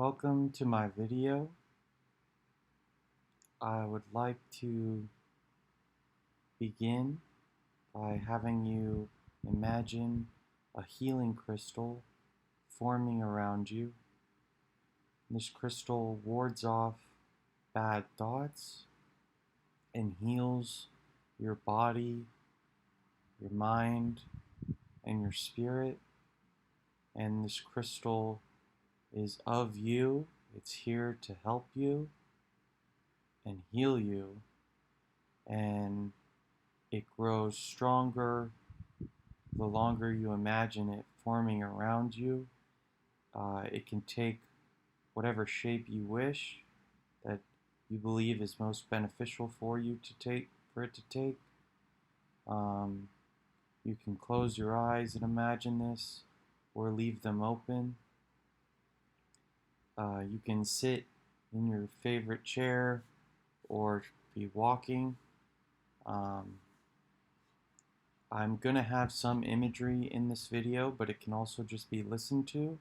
Welcome to my video. I would like to begin by having you imagine a healing crystal forming around you. This crystal wards off bad thoughts and heals your body, your mind, and your spirit. And this crystal is of you. It's here to help you and heal you, and it grows stronger the longer you imagine it forming around you. It can take whatever shape you wish that you believe is most beneficial for it to take. You can close your eyes and imagine this, or leave them open. You can sit in your favorite chair or be walking. I'm going to have some imagery in this video, but it can also just be listened to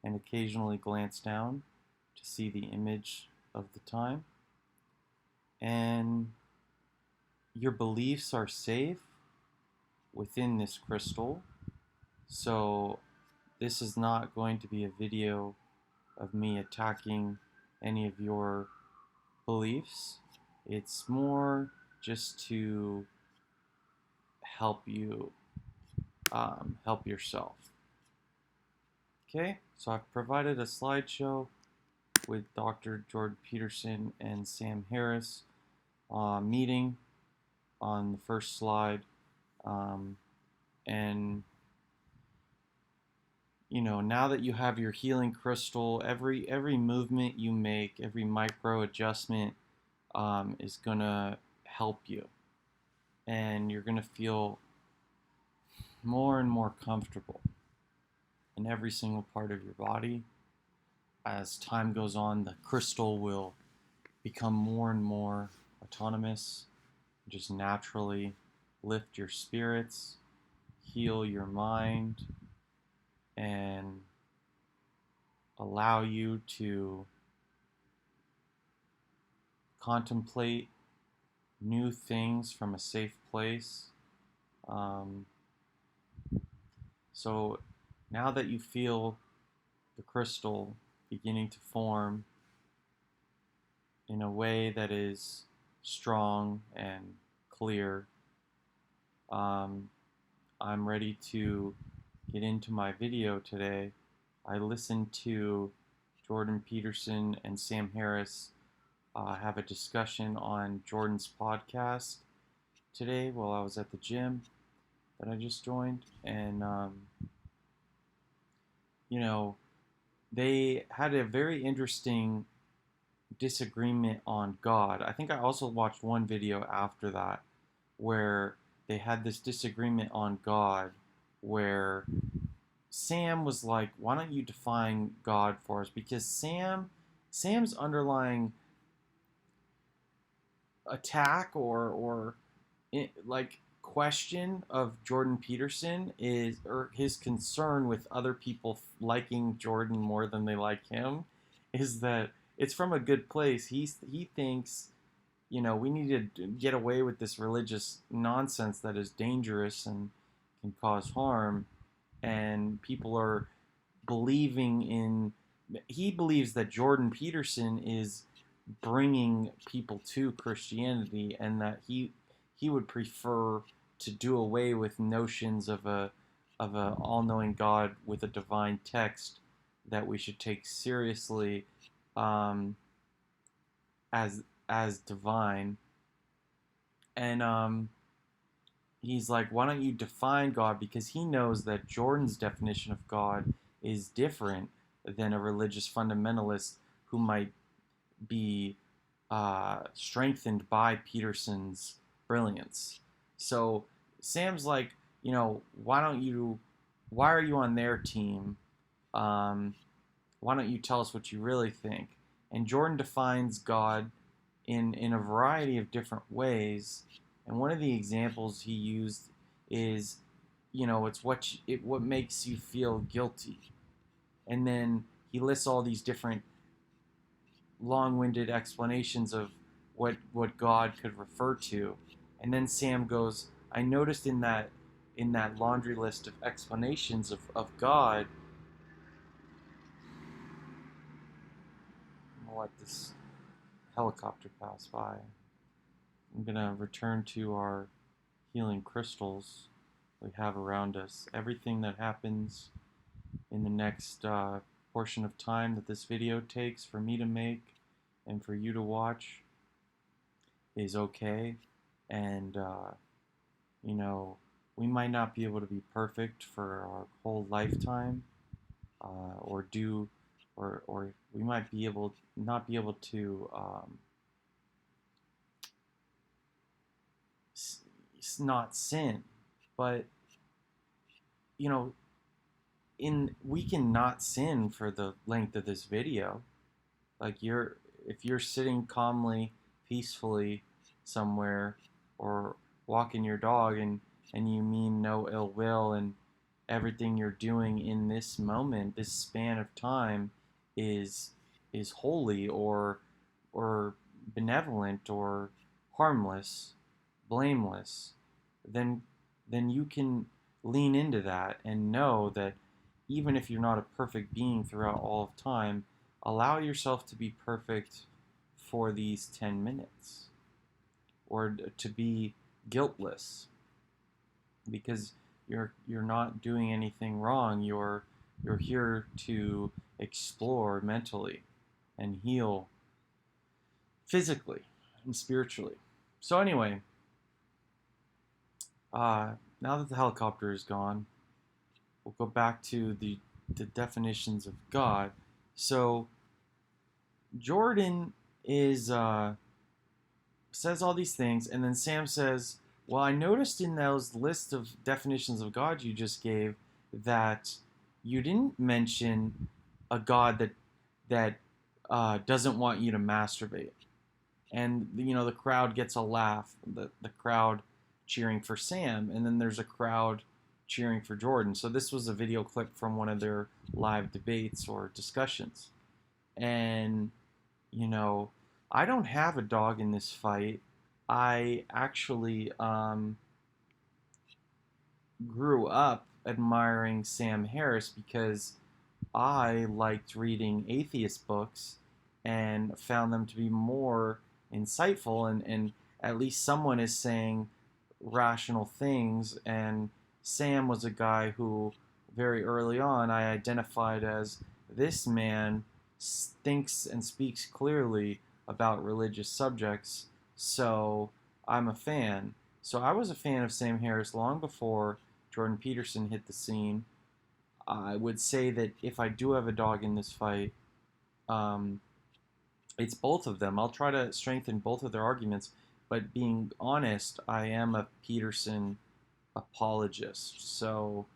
and occasionally glance down to see the image of the time. And your beliefs are safe within this crystal, so this is not going to be a video of me attacking any of your beliefs. It's more just to help you help yourself. Okay, so I've provided a slideshow with Dr. Jordan Peterson and Sam Harris meeting on the first slide. And now that you have your healing crystal, every movement you make, every micro adjustment is gonna help you, and you're gonna feel more and more comfortable in every single part of your body. As time goes on, the crystal will become more and more autonomous, just naturally lift your spirits, heal your mind, and allow you to contemplate new things from a safe place. So now that you feel the crystal beginning to form in a way that is strong and clear, I'm ready to get into my video today. I listened to Jordan Peterson and Sam Harris have a discussion on Jordan's podcast today while I was at the gym that I just joined, and they had a very interesting disagreement on God. I think I also watched one video after that where they had this disagreement on God, where Sam was like, why don't you define God for us? Because Sam's underlying attack or like question of Jordan Peterson is, or his concern with other people liking Jordan more than they like him, is that it's from a good place. He thinks, we need to get away with this religious nonsense that is dangerous and can cause harm, and people are believing in. He believes that Jordan Peterson is bringing people to Christianity, and that he would prefer to do away with notions of a all-knowing God with a divine text that we should take seriously as divine. And he's like, why don't you define God? Because he knows that Jordan's definition of God is different than a religious fundamentalist who might be strengthened by Peterson's brilliance. So Sam's like, why are you on their team? Why don't you tell us what you really think? And Jordan defines God in a variety of different ways. And one of the examples he used is, it's what makes you feel guilty. And then he lists all these different long-winded explanations of what God could refer to. And then Sam goes, I noticed in that laundry list of explanations of God. I'm gonna let this helicopter pass by. I'm gonna return to our healing crystals we have around us. Everything that happens in the next portion of time that this video takes for me to make and for you to watch is okay. And you know, we might not be able to be perfect for our whole lifetime, or do, or we might be able not be able to not sin, but you know, we can not sin for the length of this video. Like if you're sitting calmly, peacefully somewhere, or walking your dog, and you mean no ill will, and everything you're doing in this moment, this span of time, is holy or benevolent or harmless, blameless, then you can lean into that and know that even if you're not a perfect being throughout all of time, allow yourself to be perfect for these 10 minutes, or to be guiltless, because you're not doing anything wrong. You're here to explore mentally and heal physically and spiritually. So anyway, now that the helicopter is gone, we'll go back to the definitions of God. So Jordan is says all these things, and then Sam says, well, I noticed in those list of definitions of God you just gave that you didn't mention a God that doesn't want you to masturbate. And the crowd gets a laugh, the crowd cheering for Sam, and then there's a crowd cheering for Jordan. So this was a video clip from one of their live debates or discussions. And I don't have a dog in this fight. I actually grew up admiring Sam Harris because I liked reading atheist books and found them to be more insightful, and at least someone is saying rational things. And Sam was a guy who very early on I identified as, this man thinks and speaks clearly about religious subjects, so I'm a fan. So I was a fan of Sam Harris long before Jordan Peterson hit the scene. I would say that if I do have a dog in this fight, it's both of them. I'll try to strengthen both of their arguments, but being honest, I am a Peterson apologist. So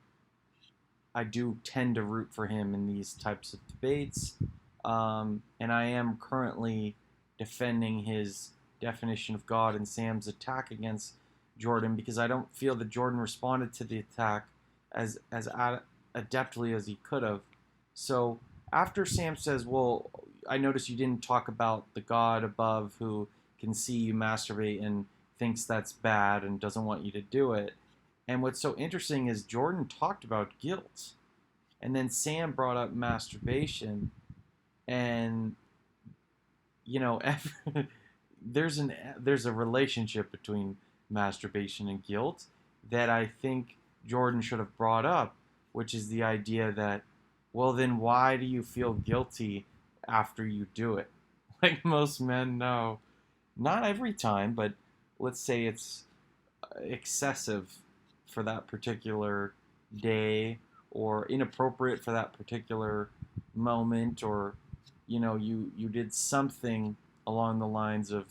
I do tend to root for him in these types of debates. And I am currently defending his definition of God and Sam's attack against Jordan, because I don't feel that Jordan responded to the attack as adeptly as he could have. So after Sam says, well, I noticed you didn't talk about the God above who can see you masturbate and thinks that's bad and doesn't want you to do it. And what's so interesting is Jordan talked about guilt, and then Sam brought up masturbation, and there's a relationship between masturbation and guilt that I think Jordan should have brought up, which is the idea that, well, then why do you feel guilty after you do it? Like most men know, not every time, but let's say it's excessive for that particular day, or inappropriate for that particular moment, or you did something along the lines of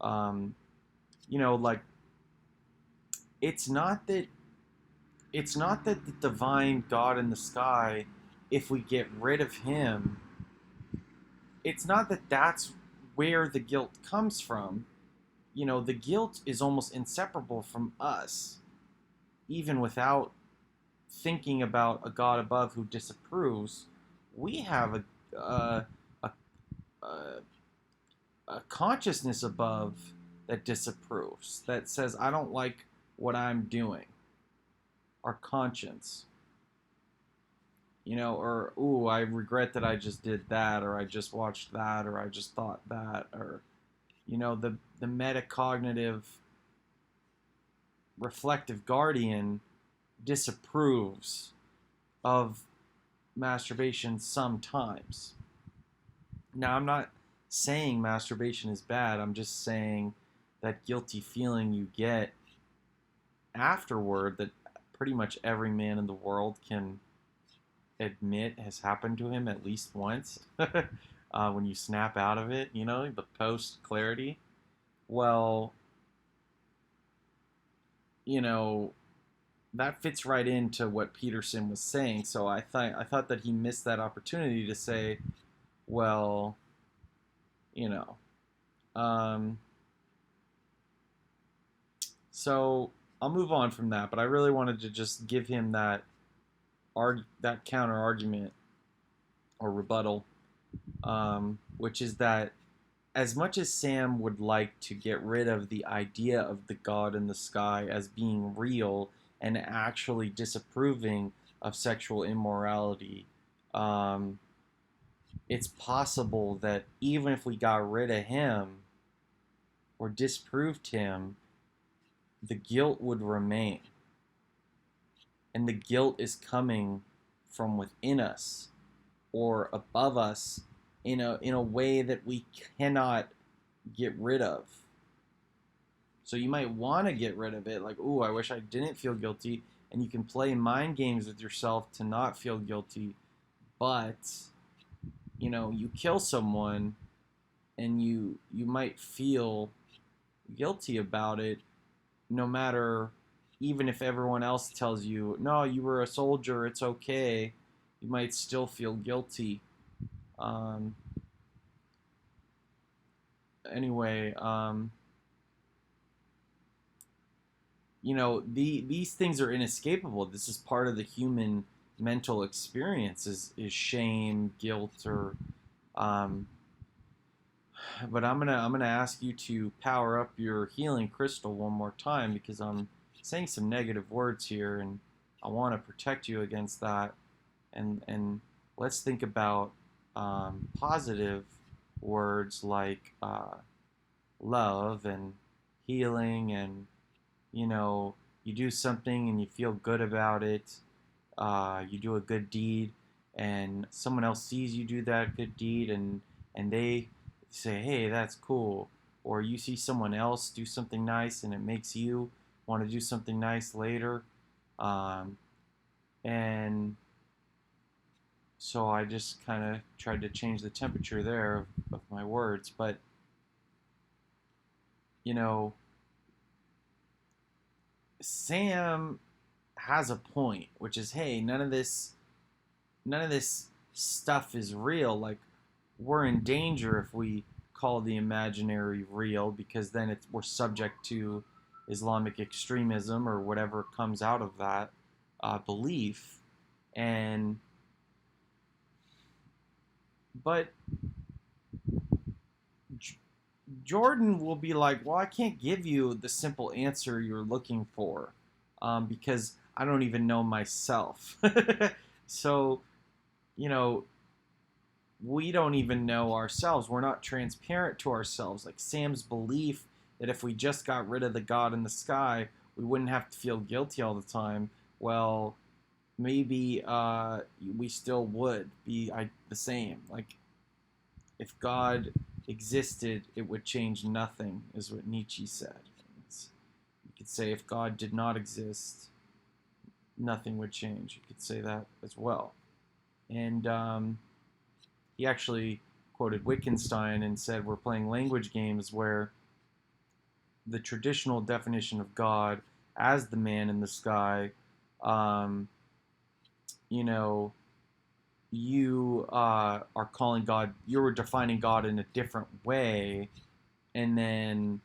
like, it's not that the divine God in the sky, if we get rid of him, it's not that that's where the guilt comes from. The guilt is almost inseparable from us, even without thinking about a God above who disapproves. We have a a consciousness above that disapproves, that says, I don't like what I'm doing. Our conscience. Or, ooh, I regret that I just did that, or I just watched that, or I just thought that, or, the metacognitive reflective guardian disapproves of masturbation sometimes. Now, I'm not saying masturbation is bad. I'm just saying that guilty feeling you get afterward that pretty much every man in the world can admit has happened to him at least once. When you snap out of it, the post clarity. Well, that fits right into what Peterson was saying. So I thought that he missed that opportunity to say, well, so I'll move on from that. But I really wanted to just give him that counter argument or rebuttal, which is that as much as Sam would like to get rid of the idea of the God in the sky as being real and actually disapproving of sexual immorality, it's possible that even if we got rid of him or disproved him, the guilt would remain. And the guilt is coming from within us or above us in a way that we cannot get rid of. So you might want to get rid of it, like, ooh, I wish I didn't feel guilty, and you can play mind games with yourself to not feel guilty, but you kill someone and you might feel guilty about it, no matter, even if everyone else tells you, no, you were a soldier, it's okay, you might still feel guilty. Anyway, these things are inescapable. This is part of the human mental experience, is shame, guilt, or but I'm gonna ask you to power up your healing crystal one more time, because I'm saying some negative words here, and I want to protect you against that. And let's think about positive words like love and healing, and you do something and you feel good about it. You do a good deed, and someone else sees you do that good deed, and they say, hey, that's cool. Or you see someone else do something nice, and it makes you want to do something nice later. And so I just kind of tried to change the temperature there of my words. But, Sam has a point, which is, hey, none of this stuff is real. Like, we're in danger if we call the imaginary real, because then we're subject to Islamic extremism or whatever comes out of that belief. But Jordan will be like, well, I can't give you the simple answer you're looking for, because I don't even know myself. So, we don't even know ourselves. We're not transparent to ourselves. Like Sam's belief that if we just got rid of the God in the sky, we wouldn't have to feel guilty all the time. Well, maybe we still would be the same. Like, if God existed, it would change nothing, is what Nietzsche said. You could say if God did not exist, nothing would change. You could say that as well. And he actually quoted Wittgenstein and said, we're playing language games where the traditional definition of God as the man in the sky, you are calling God, you're defining God in a different way, and then,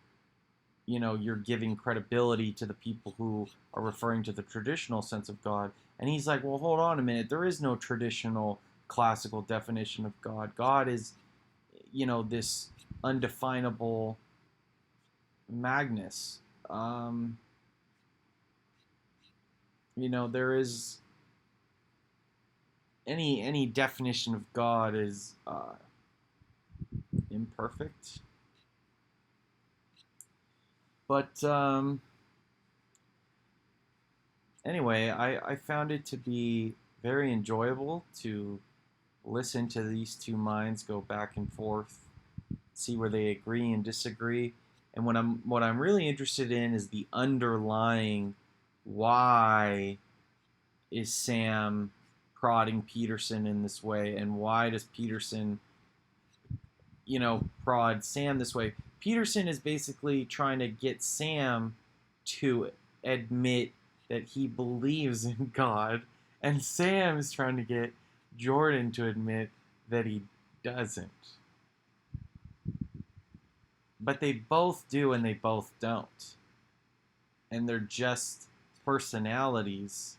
you're giving credibility to the people who are referring to the traditional sense of God. And he's like, well, hold on a minute, there is no traditional classical definition of God. God is, this undefinable Magnus. Um, there is any definition of God is imperfect, but anyway, I found it to be very enjoyable to listen to these two minds go back and forth, see where they agree and disagree. And what I'm really interested in is the underlying why is Sam prodding Peterson in this way, and why does Peterson, prod Sam this way? Peterson is basically trying to get Sam to admit that he believes in God, and Sam is trying to get Jordan to admit that he doesn't. But they both do and they both don't. And they're just personalities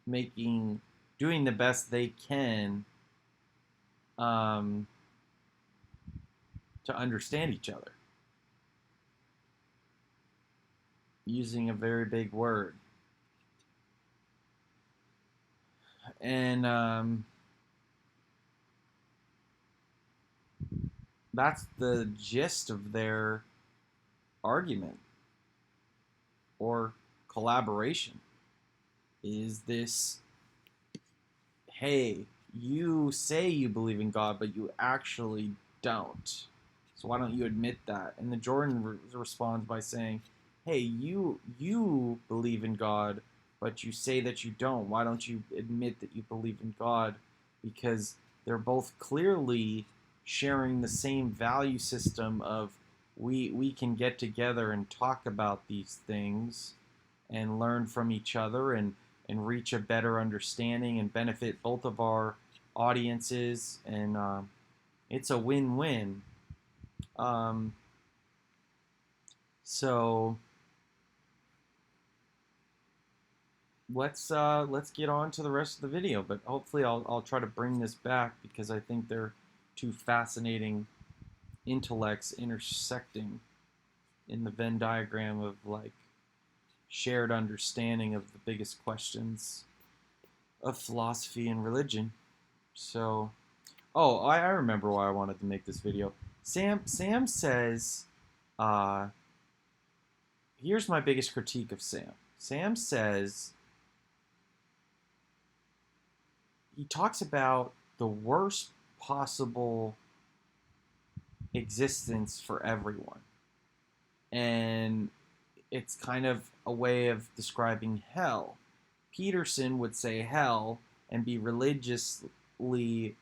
doing the best they can to understand each other. Using a very big word. And that's the gist of their argument or collaboration. Is this, hey, you say you believe in God, but you actually don't. So why don't you admit that? And then Jordan responds by saying, hey, you believe in God, but you say that you don't. Why don't you admit that you believe in God? Because they're both clearly sharing the same value system of we can get together and talk about these things and learn from each other and reach a better understanding and benefit both of our audiences. And it's a win-win. So let's get on to the rest of the video. But hopefully I'll try to bring this back because I think they're two fascinating intellects intersecting in the Venn diagram of like shared understanding of the biggest questions of philosophy and religion. So, I remember why I wanted to make this video. Sam says, here's my biggest critique of Sam. Sam says, he talks about the worst possible existence for everyone. And it's kind of a way of describing hell. Peterson would say hell and be religiously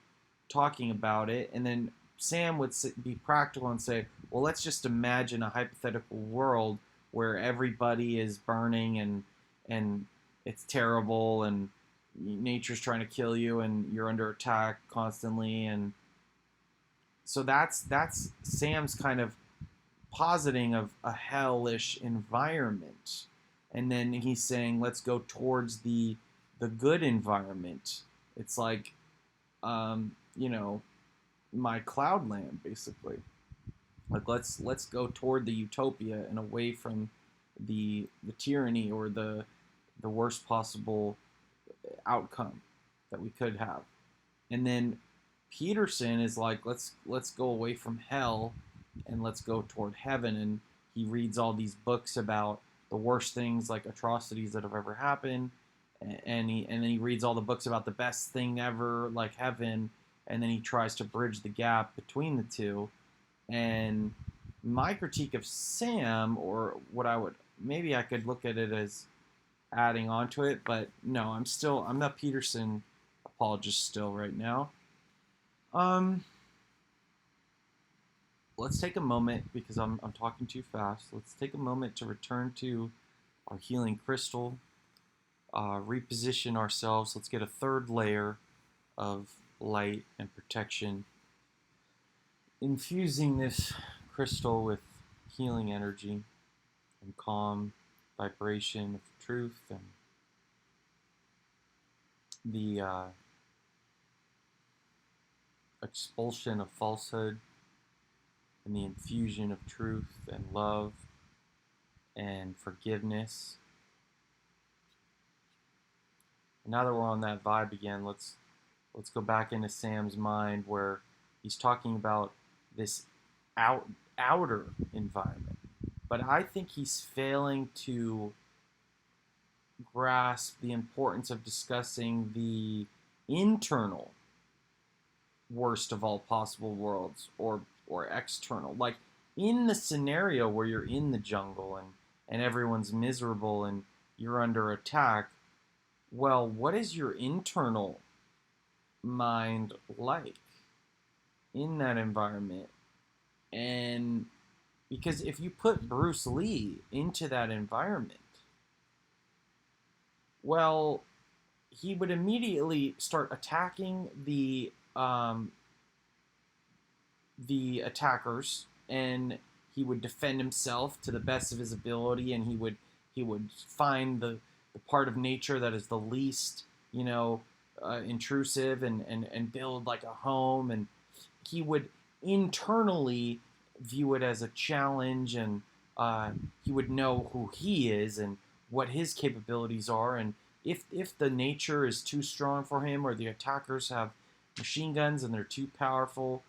talking about it, and then Sam would be practical and say, well, let's just imagine a hypothetical world where everybody is burning and it's terrible and nature's trying to kill you and you're under attack constantly. And so that's Sam's kind of positing of a hellish environment. And then he's saying, let's go towards the good environment. It's like, my cloudland, basically. Like let's go toward the utopia and away from the tyranny or the worst possible outcome that we could have. And then Peterson is like, let's go away from hell and let's go toward heaven. And he reads all these books about the worst things, like atrocities that have ever happened, and then he reads all the books about the best thing ever, like heaven, and then he tries to bridge the gap between the two. And my critique of Sam, or what maybe I could look at it as adding on to it, but no, I'm not Peterson apologist still right now. Let's take a moment, because I'm talking too fast. Let's take a moment to return to our healing crystal, reposition ourselves. Let's get a third layer of light and protection, infusing this crystal with healing energy and calm vibration of truth and the expulsion of falsehood and the infusion of truth and love and forgiveness. And now that we're on that vibe again, let's go back into Sam's mind where he's talking about this outer environment. But I think he's failing to grasp the importance of discussing the internal worst of all possible worlds, or external. Like in the scenario where you're in the jungle and everyone's miserable and you're under attack, well, what is your internal mind like in that environment? And because if you put Bruce Lee into that environment, well, he would immediately start attacking the attackers, and he would defend himself to the best of his ability, and he would find the part of nature that is the least, intrusive, and build like a home, and he would internally view it as a challenge, and he would know who he is and what his capabilities are, and if the nature is too strong for him, or the attackers have machine guns and they're too powerful,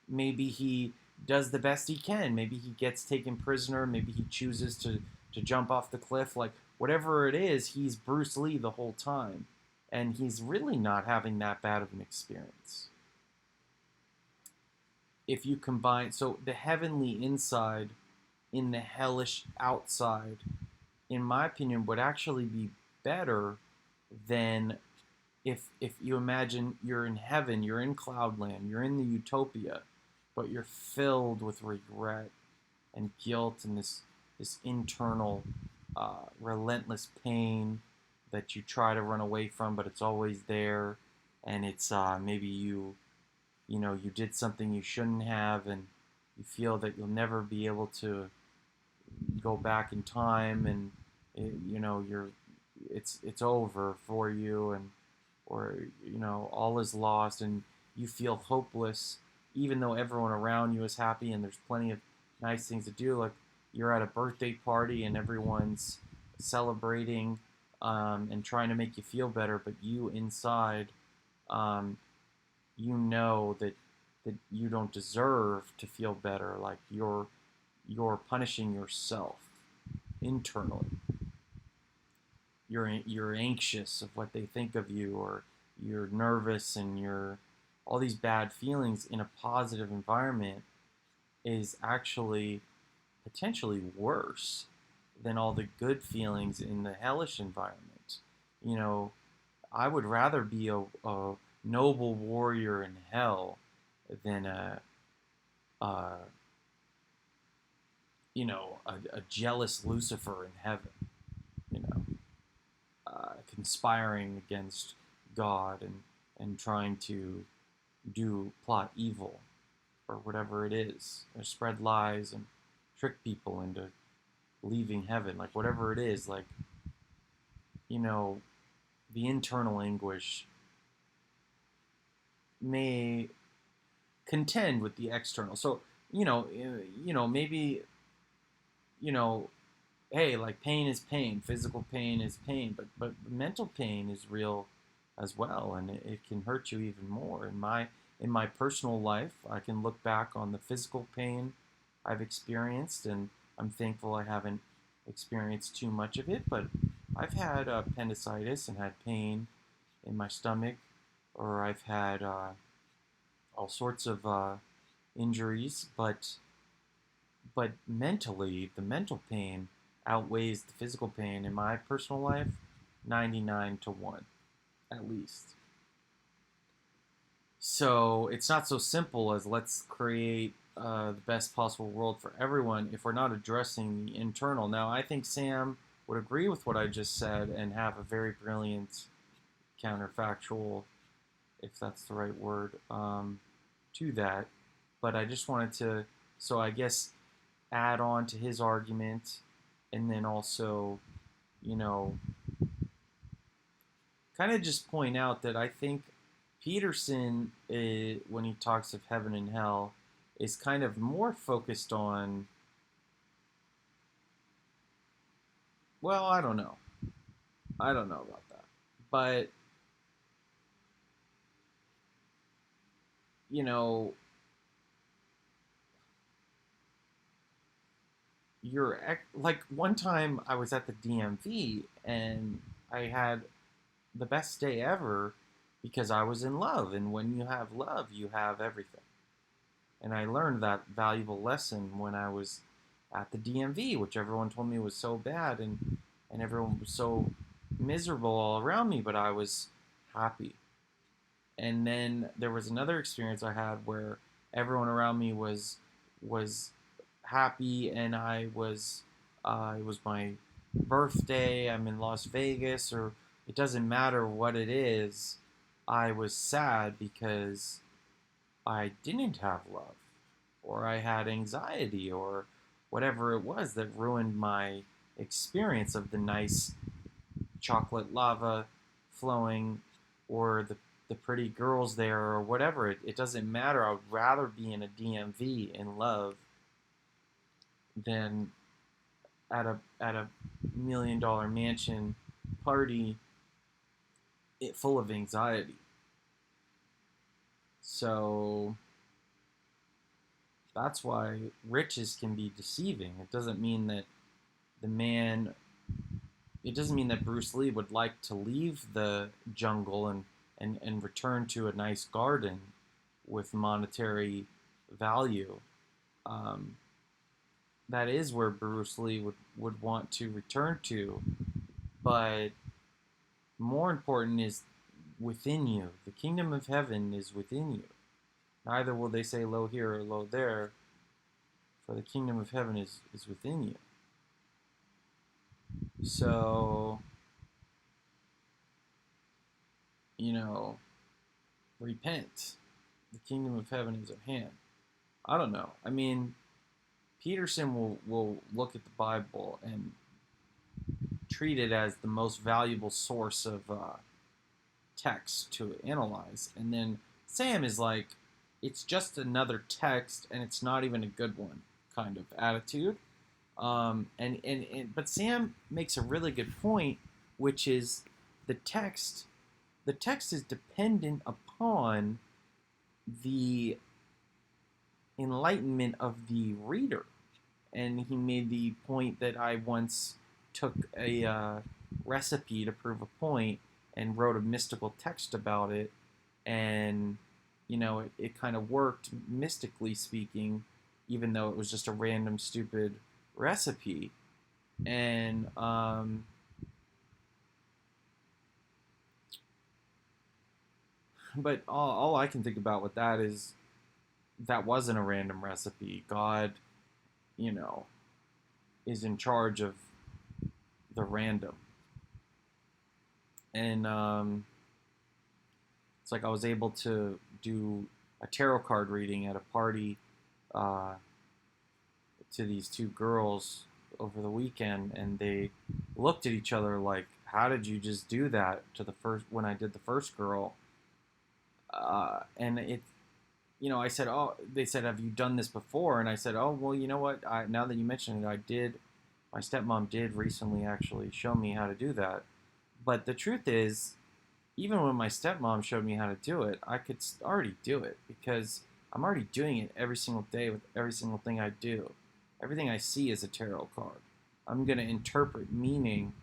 maybe he does the best he can. Maybe he gets taken prisoner. Maybe he chooses to jump off the cliff. Like, whatever it is, he's Bruce Lee the whole time. And he's really not having that bad of an experience. If you combine, so the heavenly inside in the hellish outside, in my opinion, would actually be better than if you imagine you're in heaven, you're in cloudland, you're in the utopia, but you're filled with regret and guilt and this internal relentless pain that you try to run away from, but it's always there, and it's maybe you did something you shouldn't have, and you feel that you'll never be able to go back in time, and it's over for you, and or all is lost, and you feel hopeless, even though everyone around you is happy and there's plenty of nice things to do. Like, you're at a birthday party and everyone's celebrating, and trying to make you feel better, but you inside, that you don't deserve to feel better. Like, you're punishing yourself internally. You're anxious of what they think of you, or you're nervous, and you're all these bad feelings in a positive environment is actually potentially worse than all the good feelings in the hellish environment. I would rather be a noble warrior in hell than a jealous Lucifer in heaven. You know, Conspiring against God, and trying to plot evil, or whatever it is, or spread lies and trick people into leaving heaven. Like, whatever it is, like, the internal anguish may contend with the external. So, maybe, hey, like, pain is pain, physical pain is pain, but mental pain is real as well, and it can hurt you even more. In my personal life, I can look back on the physical pain I've experienced, and I'm thankful I haven't experienced too much of it, but I've had appendicitis and had pain in my stomach, or I've had all sorts of injuries, but mentally, the mental pain outweighs the physical pain in my personal life 99 to 1, at least. So it's not so simple as let's create the best possible world for everyone if we're not addressing the internal. Now, I think Sam would agree with what I just said and have a very brilliant counterfactual, if that's the right word, to that. But I just wanted to, so I guess, add on to his argument, and then also, kind of just point out that I think Peterson, when he talks of heaven and hell, is kind of more focused on, well, I don't know. I don't know about that. But, you know, like one time I was at the DMV and I had the best day ever because I was in love. And when you have love, you have everything. And I learned that valuable lesson when I was at the DMV, which everyone told me was so bad and everyone was so miserable all around me, but I was happy. And then there was another experience I had where everyone around me was happy, and it was my birthday. I'm in Las Vegas, or it doesn't matter what it is. I was sad because I didn't have love, or I had anxiety, or whatever it was that ruined my experience of the nice chocolate lava flowing, or the pretty girls there, or whatever. It doesn't matter. I would rather be in a DMV in love than at a $1 million mansion party full of anxiety. So that's why riches can be deceiving. It doesn't mean that the man it doesn't mean that Bruce Lee would like to leave the jungle and return to a nice garden with monetary value. Um, that is where Bruce Lee would want to return to. But more important is within you. The kingdom of heaven is within you. Neither will they say low here or low there, for the kingdom of heaven is within you. So, repent. The kingdom of heaven is at hand. I don't know. I mean, Peterson will look at the Bible and treat it as the most valuable source of text to analyze. And then Sam is like, it's just another text and it's not even a good one kind of attitude. But Sam makes a really good point, which is the text is dependent upon the enlightenment of the reader. And he made the point that I once took a recipe to prove a point and wrote a mystical text about it, and it kind of worked mystically speaking, even though it was just a random stupid recipe. And but all I can think about with that is that wasn't a random recipe. God, is in charge of the random. And it's like I was able to do a tarot card reading at a party to these two girls over the weekend, and they looked at each other like, how did you just do that to the first, when I did the first girl? And I said, oh, they said, have you done this before? And I said, oh, well, you know what? Now that you mention it, I did. My stepmom did recently actually show me how to do that. But the truth is, even when my stepmom showed me how to do it, I could already do it because I'm already doing it every single day with every single thing I do. Everything I see is a tarot card. I'm going to interpret meaning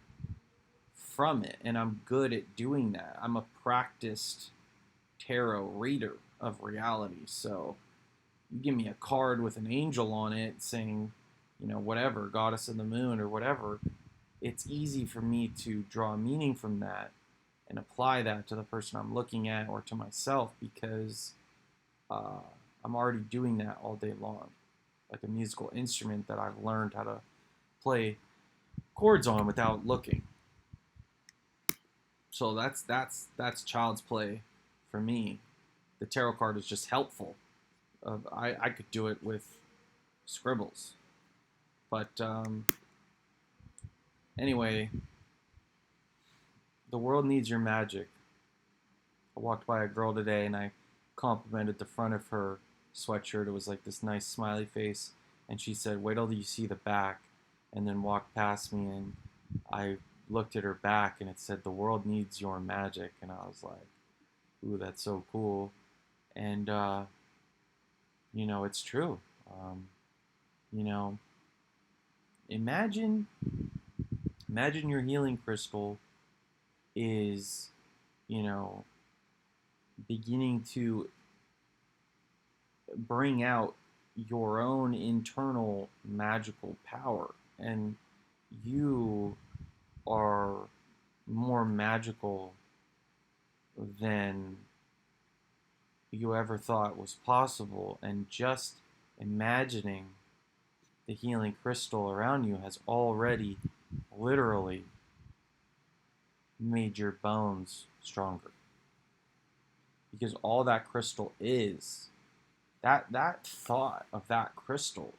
from it, and I'm good at doing that. I'm a practiced tarot reader of reality. So you give me a card with an angel on it saying, whatever, goddess of the moon or whatever, it's easy for me to draw meaning from that and apply that to the person I'm looking at or to myself because I'm already doing that all day long. Like a musical instrument that I've learned how to play chords on without looking. So that's child's play for me. The tarot card is just helpful. I could do it with scribbles. But anyway, the world needs your magic. I walked by a girl today and I complimented the front of her sweatshirt. It was like this nice smiley face. And she said, "Wait till you see the back," and then walked past me. And I looked at her back, and it said, "The world needs your magic." And I was like, "Ooh, that's so cool." And, it's true. You know, imagine, imagine your healing crystal is, you know, beginning to bring out your own internal magical power, and you are more magical than you ever thought was possible. And just imagining the healing crystal around you has already literally made your bones stronger, because all that crystal is, that thought of that crystal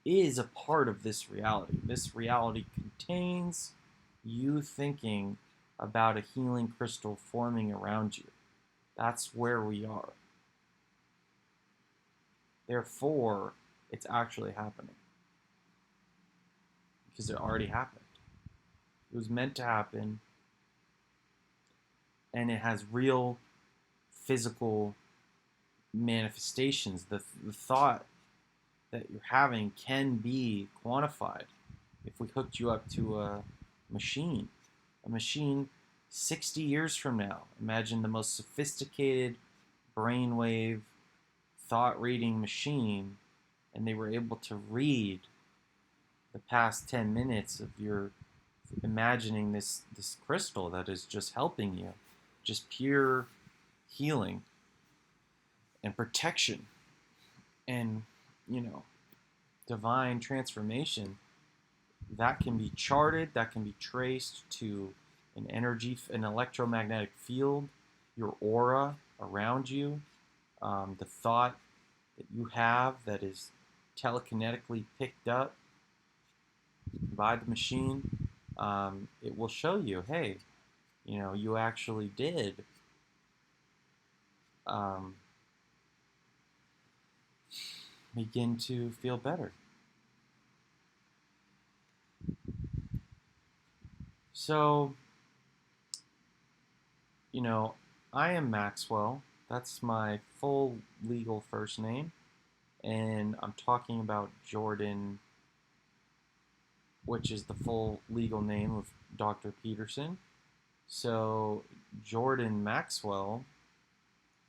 is a part of this reality. This reality contains you thinking about a healing crystal forming around you. That's where we are. Therefore, it's actually happening, because it already happened. It was meant to happen, and it has real physical manifestations. The thought that you're having can be quantified. If we hooked you up to machine, a machine 60 years from now, imagine the most sophisticated brainwave thought reading machine, and they were able to read the past 10 minutes of your imagining this crystal that is just helping you, just pure healing and protection and, divine transformation. That can be charted, that can be traced to an electromagnetic field, your aura around you, the thought that you have that is telekinetically picked up by the machine. It will show you, hey, you actually did um, begin to feel better. So, I am Maxwell. That's my full legal first name. And I'm talking about Jordan, which is the full legal name of Dr. Peterson. So, Jordan Maxwell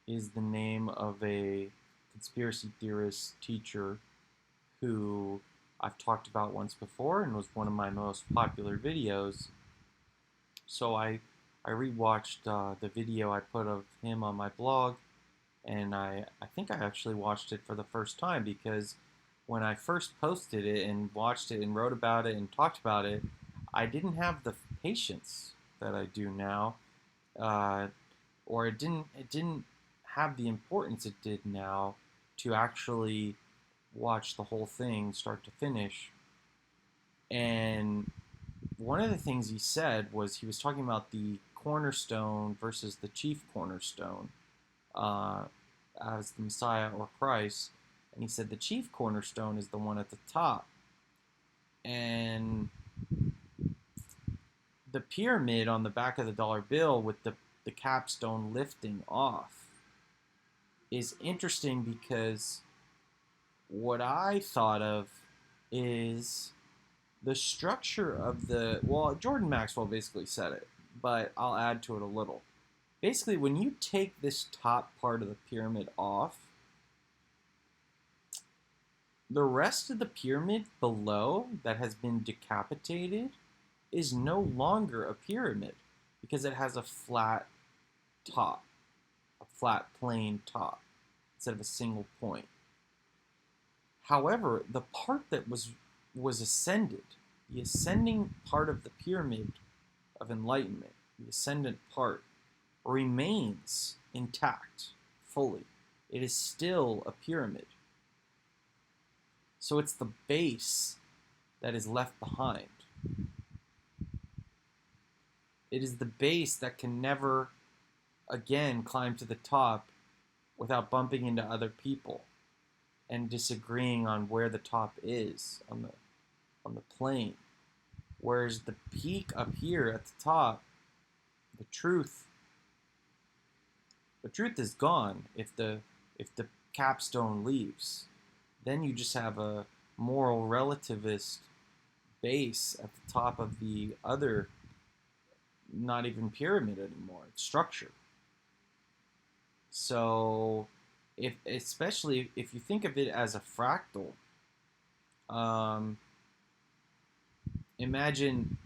is the name of a conspiracy theorist teacher who I've talked about once before and was one of my most popular videos. So I rewatched the video I put of him on my blog, and I think I actually watched it for the first time, because when I first posted it and watched it and wrote about it and talked about it, I didn't have the patience that I do now, or it didn't have the importance it did now to actually watch the whole thing start to finish. And one of the things he said was, he was talking about the cornerstone versus the chief cornerstone uh, as the Messiah or Christ. And he said the chief cornerstone is the one at the top. And the pyramid on the back of the dollar bill with the capstone lifting off is interesting, because what I thought of is the structure of Jordan Maxwell basically said it, but I'll add to it a little. Basically, when you take this top part of the pyramid off, the rest of the pyramid below that has been decapitated is no longer a pyramid, because it has a flat top, a flat plane top, instead of a single point. However, the part that was ascended, the ascending part of the pyramid of enlightenment, the ascendant part, remains intact fully. It is still a pyramid. So it's the base that is left behind. It is the base that can never again climb to the top without bumping into other people. and disagreeing on where the top is on the plane. Whereas the peak up here at the top, the truth is gone if the capstone leaves. Then you just have a moral relativist base at the top of the other, not even pyramid anymore, it's structure. So especially if you think of it as a fractal, imagine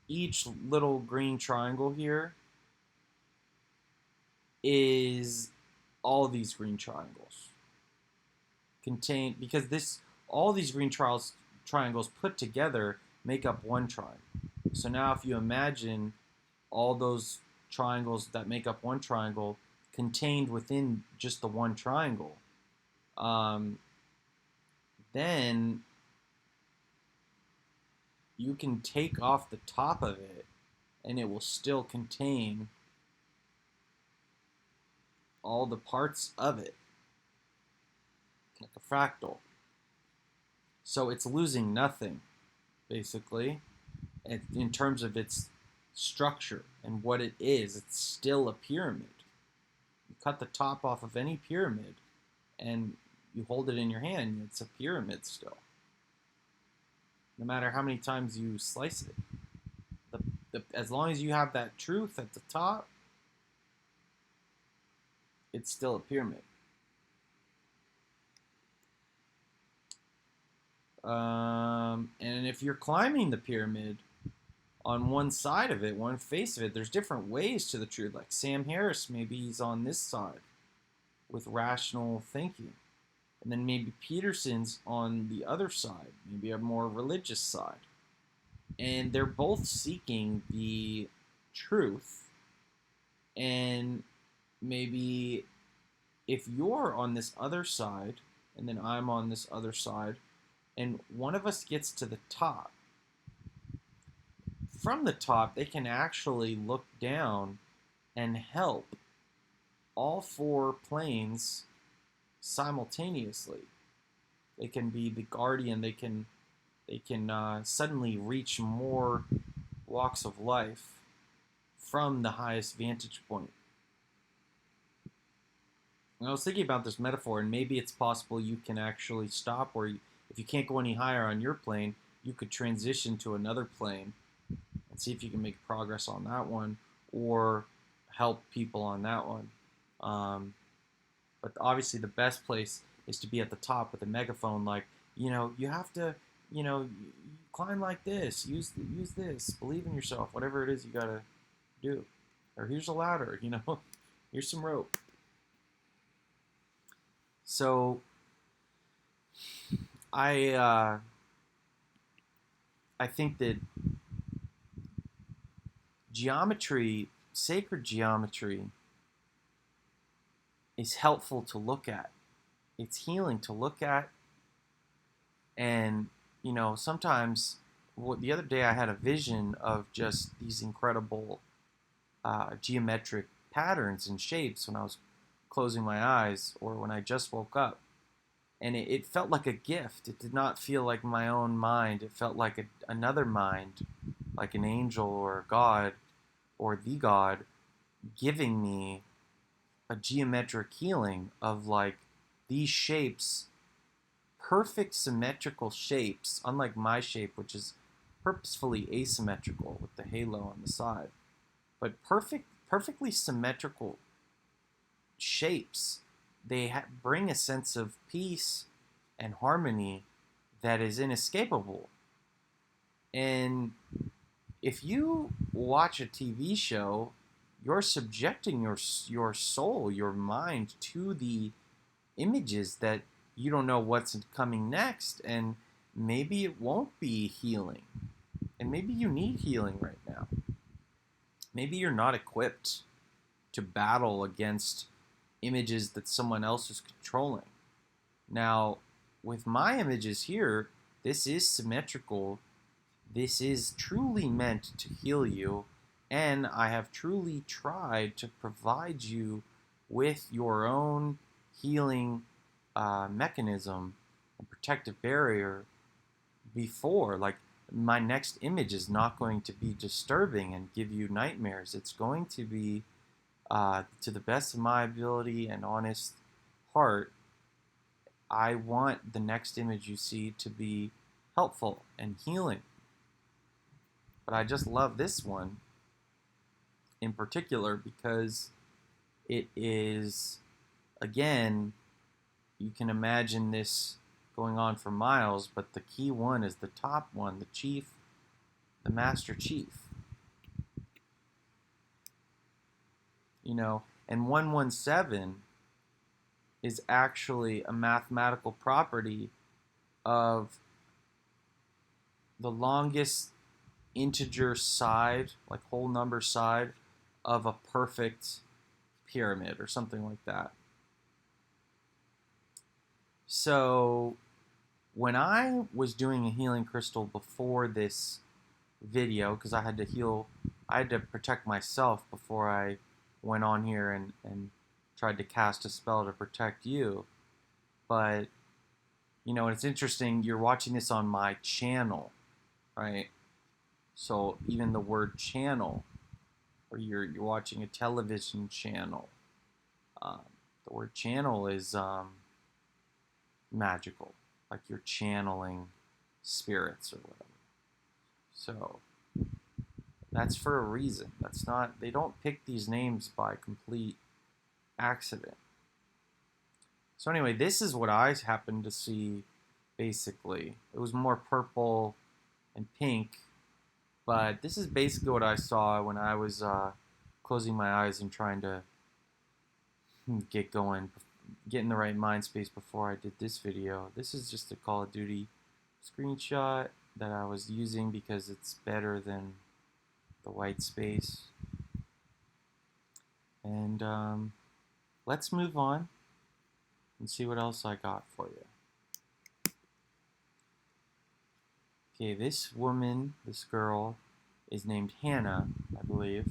each little green triangle here is all of these green triangles contain, because all these green triangles put together make up one triangle. So now if you imagine all those triangles that make up one triangle contained within just the one triangle, then you can take off the top of it and it will still contain all the parts of it, like a fractal. So it's losing nothing, basically, in terms of its structure and what it is. It's still a pyramid. You cut the top off of any pyramid and you hold it in your hand, it's a pyramid still. No matter how many times you slice it. As long as you have that truth at the top, it's still a pyramid. And if you're climbing the pyramid, on one side of it, one face of it, there's different ways to the truth. Like Sam Harris, maybe he's on this side with rational thinking. And then maybe Peterson's on the other side, maybe a more religious side. And they're both seeking the truth. And maybe if you're on this other side, and then I'm on this other side, and one of us gets to the top, from the top, they can actually look down and help all four planes simultaneously. They can be the guardian. They can suddenly reach more walks of life from the highest vantage point. And I was thinking about this metaphor, and maybe it's possible you can actually stop, or if you can't go any higher on your plane, you could transition to another plane and see if you can make progress on that one, or help people on that one. But obviously the best place is to be at the top with a megaphone, like, you have to, climb like this, use this, believe in yourself, whatever it is you gotta do. Or here's a ladder, here's some rope. So I think that geometry, sacred geometry, is helpful to look at. It's healing to look at. And, sometimes, the other day I had a vision of just these incredible geometric patterns and shapes when I was closing my eyes or when I just woke up. And it felt like a gift. It did not feel like my own mind. It felt like another mind, like an angel or God or the God giving me a geometric healing of like these shapes, perfect symmetrical shapes, unlike my shape, which is purposefully asymmetrical with the halo on the side, but perfectly symmetrical shapes. They bring a sense of peace and harmony that is inescapable. And if you watch a TV show, you're subjecting your soul, your mind, to the images that you don't know what's coming next, and maybe it won't be healing, and maybe you need healing right now. Maybe you're not equipped to battle against images that someone else is controlling. Now, with my images here, this is symmetrical. This is truly meant to heal you, and I have truly tried to provide you with your own healing mechanism, a protective barrier before. Like, my next image is not going to be disturbing and give you nightmares. It's going to be, to the best of my ability and honest heart, I want the next image you see to be helpful and healing. But I just love this one in particular because it is, again, you can imagine this going on for miles, but the key one is the top one, the chief, the master chief. You know, and 117 is actually a mathematical property of the longest integer side, like whole number side, of a perfect pyramid or something like that. So when I was doing a healing crystal before this video, because I had to protect myself before I went on here and tried to cast a spell to protect you. But, you know, it's interesting, you're watching this on my channel, right? So even the word channel, or you're watching a television channel, the word channel is magical, like you're channeling spirits or whatever. So that's for a reason. That's not, they don't pick these names by complete accident. So anyway, this is what I happened to see, basically. It was more purple and pink, but this is basically what I saw when I was closing my eyes and trying to get going, get in the right mind space before I did this video. This is just a Call of Duty screenshot that I was using because it's better than the white space. And let's move on and see what else I got for you. Okay, this woman, this girl, is named Hannah, I believe.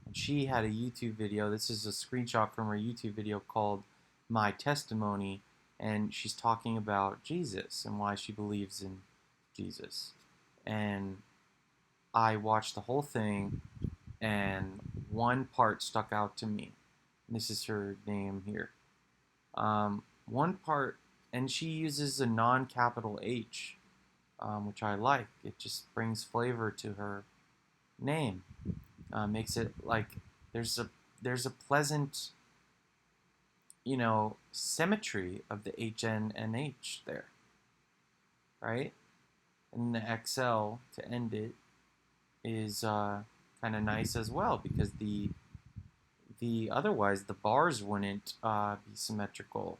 And she had a YouTube video. This is a screenshot from her YouTube video called My Testimony. And she's talking about Jesus and why she believes in Jesus. And I watched the whole thing, and one part stuck out to me. This is her name here. One part, and she uses a non-capital H, which I like. It just brings flavor to her name. Makes it like there's a pleasant, you know, symmetry of the HN and H there, right? And the XL to end it is kind of nice as well, because the otherwise the bars wouldn't be symmetrical.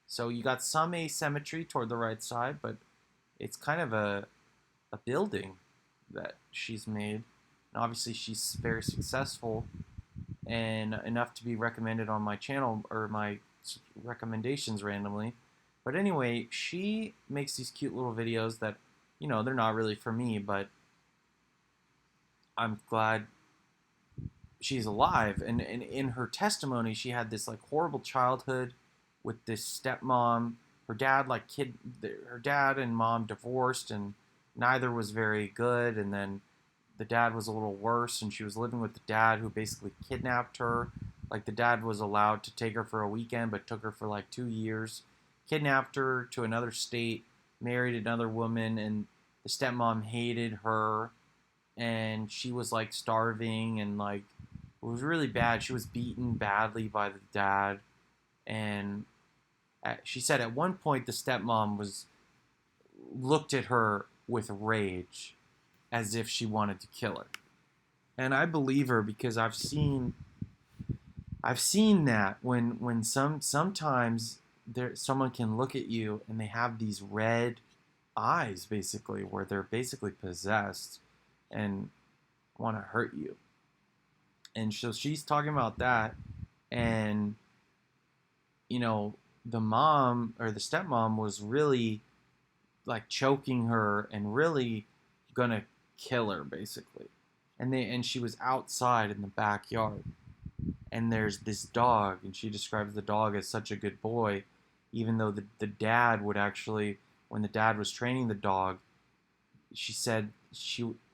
So you got some asymmetry toward the right side, but it's kind of a building that she's made. And obviously she's very successful and enough to be recommended on my channel, or my recommendations randomly. But anyway, she makes these cute little videos that, you know, they're not really for me, but I'm glad she's alive. And in her testimony, she had this like horrible childhood with this stepmom. Her dad her dad and mom divorced, and neither was very good. And then the dad was a little worse, and she was living with the dad, who basically kidnapped her. Like, the dad was allowed to take her for a weekend, but took her for like 2 years, kidnapped her to another state, married another woman, and the stepmom hated her, and she was like starving, and like it was really bad. She was beaten badly by the dad, and she said at one point the stepmom looked at her with rage, as if she wanted to kill her. And I believe her, because I've seen that when sometimes someone can look at you and they have these red eyes, basically, where they're basically possessed and want to hurt you. And so she's talking about that, and you know, the mom or the stepmom was really like choking her and really gonna kill her, basically. And she was outside in the backyard, and there's this dog, and she describes the dog as such a good boy, even though the dad would actually, when the dad was training the dog, she said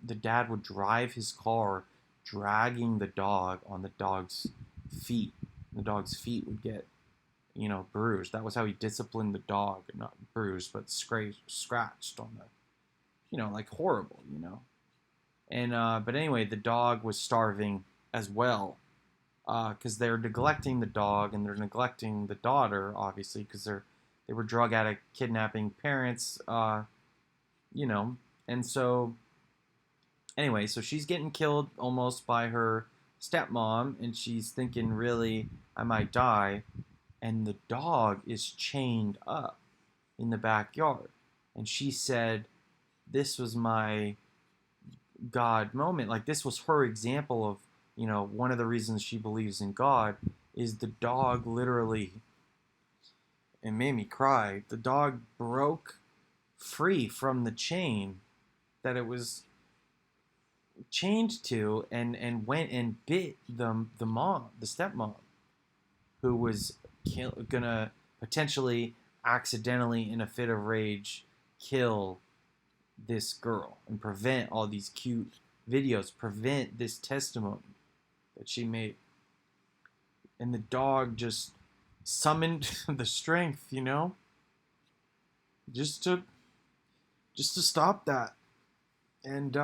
the dad would drive his car dragging the dog on the dog's feet. The dog's feet would get, bruised. That was how he disciplined the dog, not bruised, but scratched on the, like horrible, And but anyway, the dog was starving as well, because they're neglecting the dog and they're neglecting the daughter, obviously, because they were drug addict, kidnapping parents, you know, and so anyway, so she's getting killed almost by her stepmom, and she's thinking, really, I might die, and the dog is chained up in the backyard, and she said, this was my God moment. Like, this was her example of, one of the reasons she believes in God is the dog literally, it made me cry. The dog broke free from the chain that it was chained to, and went and bit the stepmom, who was gonna potentially accidentally, in a fit of rage, kill this girl and prevent all these cute videos, prevent this testimony that she made. And the dog just summoned the strength, just to stop that. And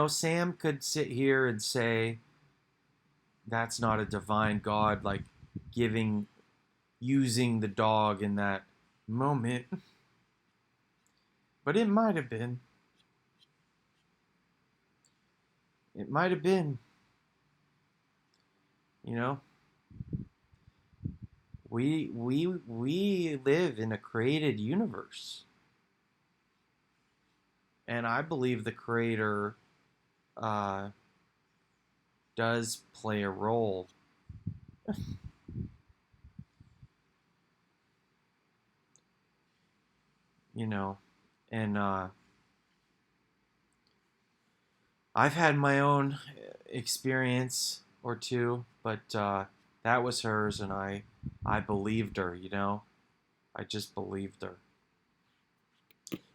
Sam could sit here and say that's not a divine God, like using the dog in that moment. But it might have been. It might have been. We live in a created universe. And I believe the creator does play a role. And I've had my own experience or two, but that was hers, and I believed her, I just believed her.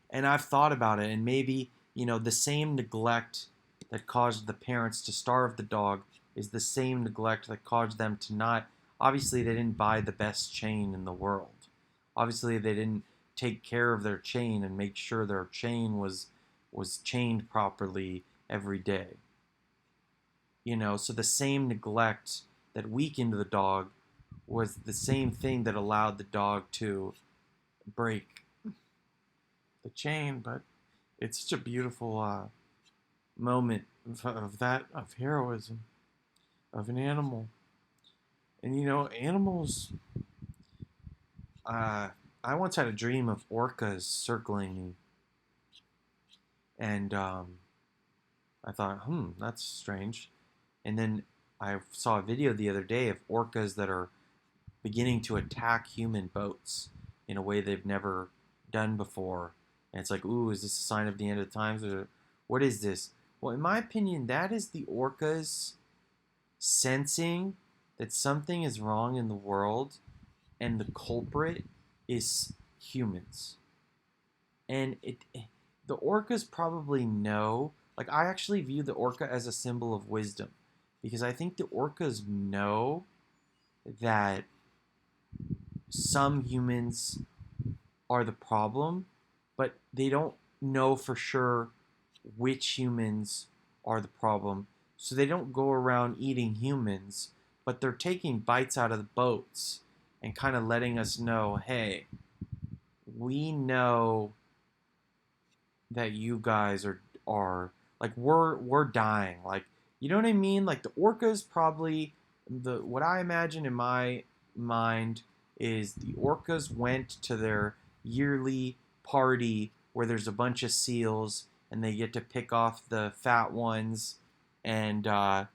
And I've thought about it, and maybe, the same neglect that caused the parents to starve the dog is the same neglect that caused them to not, obviously they didn't buy the best chain in the world. Obviously they didn't take care of their chain and make sure their chain was chained properly every day. So the same neglect that weakened the dog was the same thing that allowed the dog to break the chain. But it's such a beautiful moment of heroism of an animal. And animals. I once had a dream of orcas circling me, and I thought, that's strange. And then I saw a video the other day of orcas that are beginning to attack human boats in a way they've never done before. And it's like, ooh, is this a sign of the end of the times? Or what is this? Well, in my opinion, that is the orcas sensing that something is wrong in the world, and the culprit is humans. And the orcas probably know. Like, I actually view the orca as a symbol of wisdom, because I think the orcas know that some humans are the problem, but they don't know for sure which humans are the problem. So they don't go around eating humans, but they're taking bites out of the boats and kind of letting us know, hey, we know that you guys are like, we're dying. Like, you know what I mean? Like, the orcas probably, what I imagine in my mind is the orcas went to their yearly party where there's a bunch of seals and they get to pick off the fat ones, and there's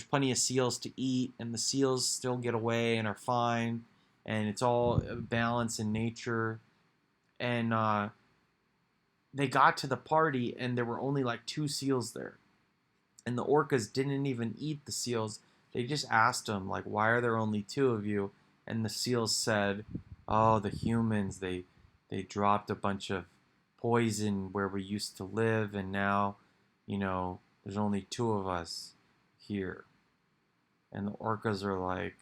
plenty of seals to eat, and the seals still get away and are fine, and it's all balance in nature. And they got to the party and there were only like 2 seals there, and the orcas didn't even eat the seals. They just asked him, like, why are there only two of you? And the seals said, oh, the humans, they dropped a bunch of poison where we used to live, and now, there's only two of us here. And the orcas are like,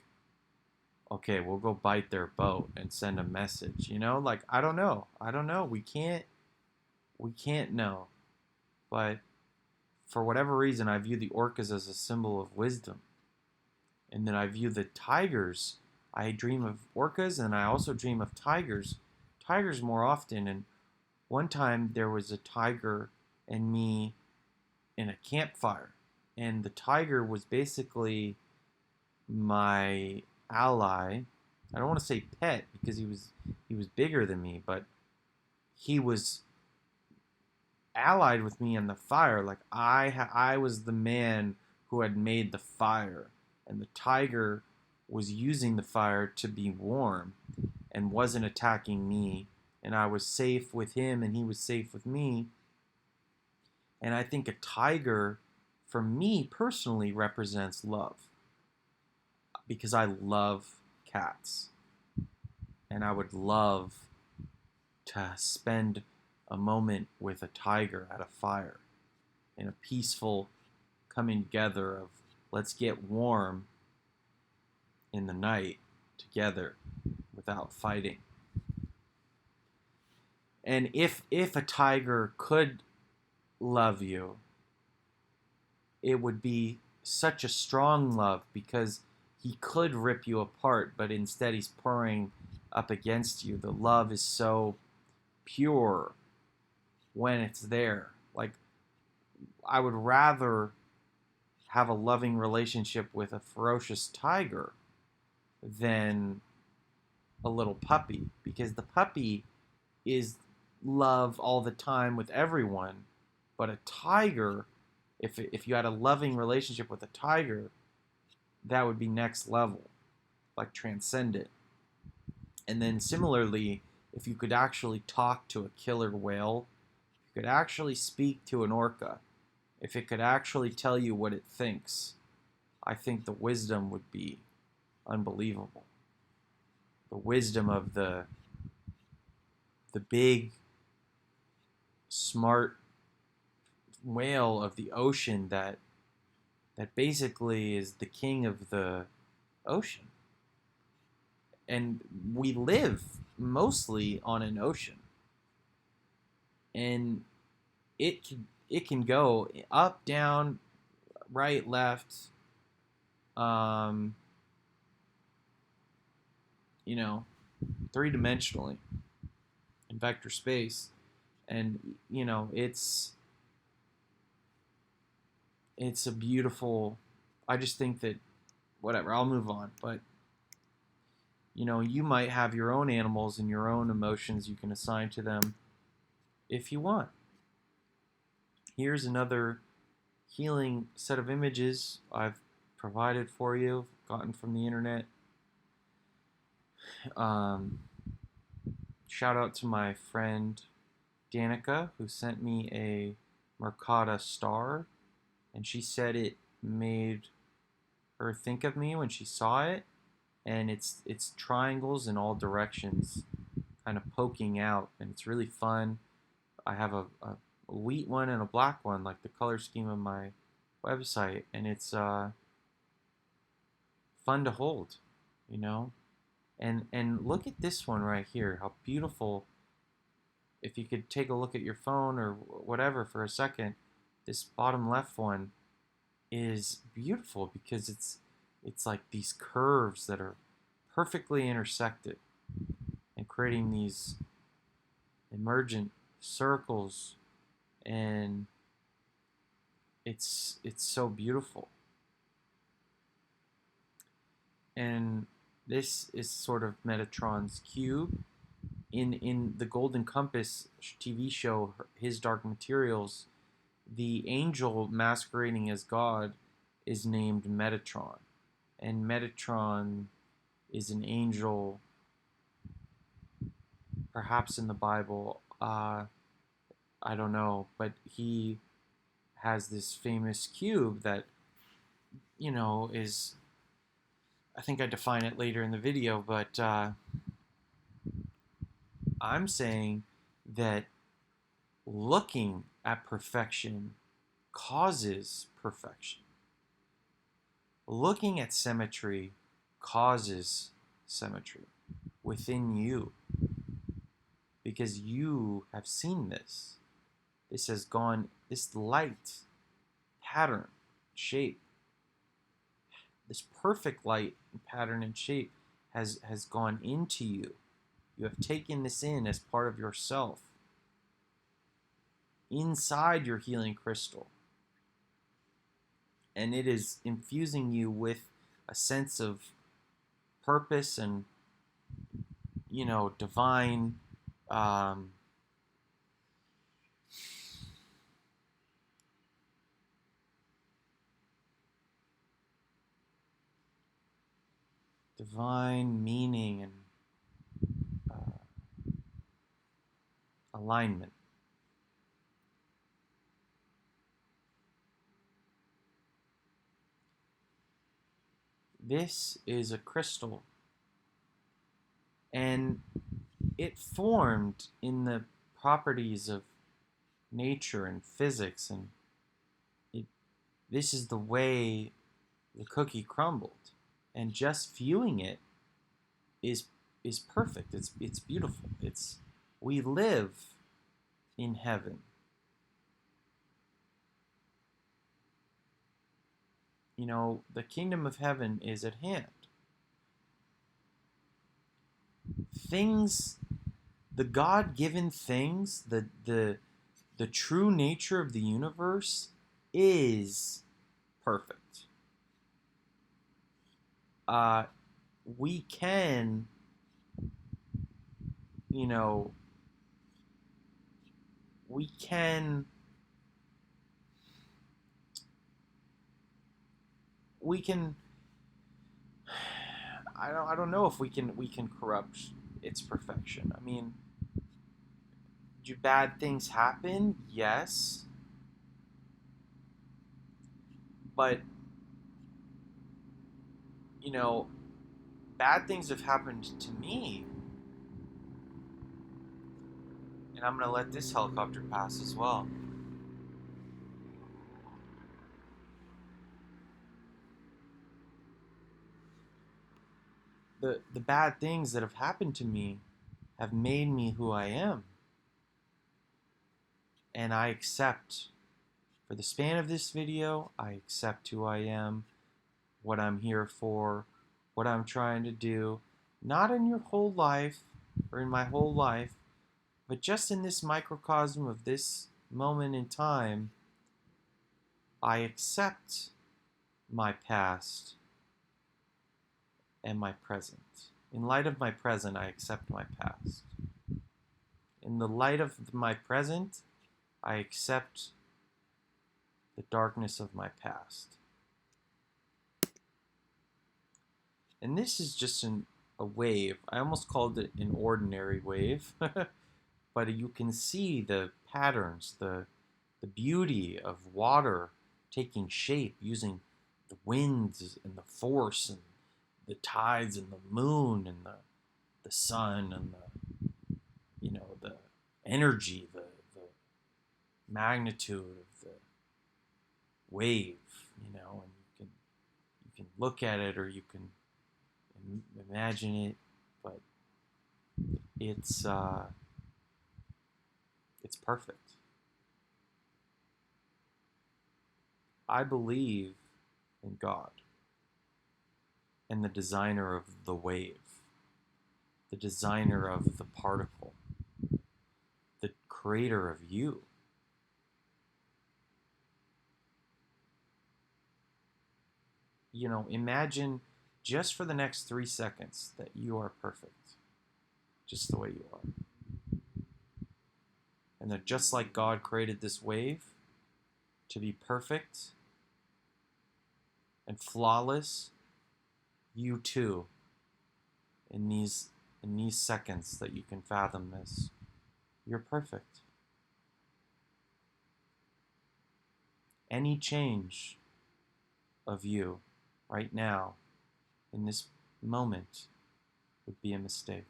okay, we'll go bite their boat and send a message. Like, I don't know. We can't know. But for whatever reason, I view the orcas as a symbol of wisdom. And then I view the tigers. I dream of orcas, and I also dream of tigers more often. And one time there was a tiger and me in a campfire, and the tiger was basically my ally. I don't want to say pet because he was bigger than me, but he was allied with me in the fire. Like, I was the man who had made the fire, and the tiger was using the fire to be warm and wasn't attacking me, and I was safe with him and he was safe with me. And I think a tiger, for me personally, represents love, because I love cats, and I would love to spend a moment with a tiger at a fire in a peaceful coming together of, let's get warm in the night together without fighting. And if a tiger could love you, it would be such a strong love, because he could rip you apart, but instead he's purring up against you. The love is so pure when it's there. Like, I would rather have a loving relationship with a ferocious tiger than a little puppy, because the puppy is love all the time with everyone, but a tiger, if you had a loving relationship with a tiger, that would be next level, like transcendent. And then similarly, if you could actually talk to a killer whale, if you could actually speak to an orca, if it could actually tell you what it thinks, I think the wisdom would be unbelievable. The wisdom of the big, smart whale of the ocean that basically is the king of the ocean. And we live mostly on an ocean. And it can go up, down, right, left, um, three-dimensionally in vector space. And it's a beautiful, I just think that, whatever, I'll move on. But you might have your own animals and your own emotions you can assign to them if you want. Here's another healing set of images I've provided for you, gotten from the internet. Shout out to my friend Danica, who sent me a Mercata star, and she said it made her think of me when she saw it, and it's triangles in all directions kind of poking out, and it's really fun. I have a wheat one and a black one, like the color scheme of my website, and it's fun to hold, and look at this one right here, how beautiful. If you could take a look at your phone or whatever for a second, this bottom left one is beautiful, because it's like these curves that are perfectly intersected and creating these emergent circles, and it's so beautiful. And this is sort of Metatron's cube. In the Golden Compass TV show, His Dark Materials, the angel masquerading as God is named Metatron. And Metatron is an angel, perhaps in the Bible, I don't know, but he has this famous cube that, is I think I define it later in the video, but I'm saying that looking at perfection causes perfection. Looking at symmetry causes symmetry within you because you have seen this. This has gone, this light, pattern, shape, this perfect light, pattern, and shape has gone into you. You have taken this in as part of yourself, inside your healing crystal. And it is infusing you with a sense of purpose and, divine divine meaning and alignment. This is a crystal, and it formed in the properties of nature and physics, and this is the way the cookie crumbled. And just viewing it is perfect. It's beautiful. We live in heaven. The kingdom of heaven is at hand. Things, the God-given things, the true nature of the universe is perfect. We can, we can I don't know if we can corrupt its perfection. I mean, do bad things happen? Yes. But bad things have happened to me. And I'm going to let this helicopter pass as well. The bad things that have happened to me have made me who I am. And I accept, for the span of this video, I accept who I am, what I'm here for, what I'm trying to do. Not in your whole life, or in my whole life, but just in this microcosm of this moment in time, I accept my past and my present. In light of my present, I accept my past. In the light of my present, I accept the darkness of my past. And this is just a wave. I almost called it an ordinary wave. But you can see the patterns, the beauty of water taking shape using the winds and the force and the tides and the moon and the sun and the energy, the magnitude of the wave, and you can look at it or you can imagine it, but it's perfect. I believe in God and the designer of the wave, the designer of the particle, the creator of you. Imagine just for the next 3 seconds that you are perfect, just the way you are. And that just like God created this wave to be perfect and flawless, you too, in these seconds that you can fathom this, you're perfect. Any change of you right now in this moment would be a mistake.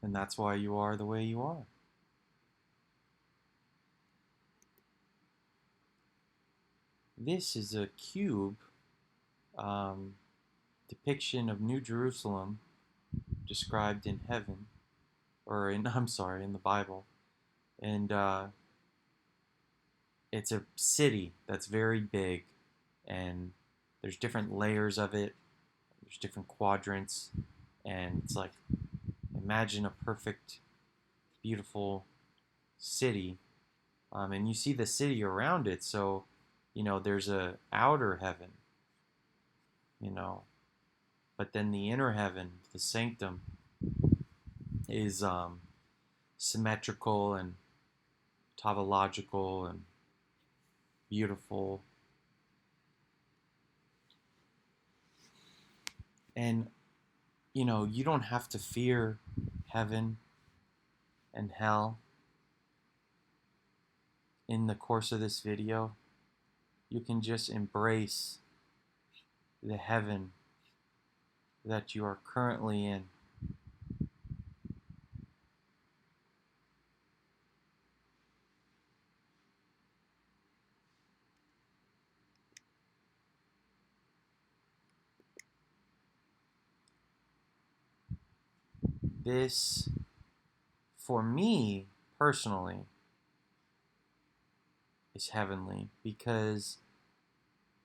And that's why you are the way you are. This is a cube depiction of New Jerusalem described in heaven, or in, I'm sorry, in the Bible. And it's a city that's very big, and there's different layers of it. There's different quadrants, and it's like, imagine a perfect, beautiful city, and you see the city around it. So, there's a outer heaven, but then the inner heaven, the sanctum, is symmetrical and tautological and beautiful. And, you don't have to fear heaven and hell in the course of this video. You can just embrace the heaven that you are currently in. This, for me personally, is heavenly because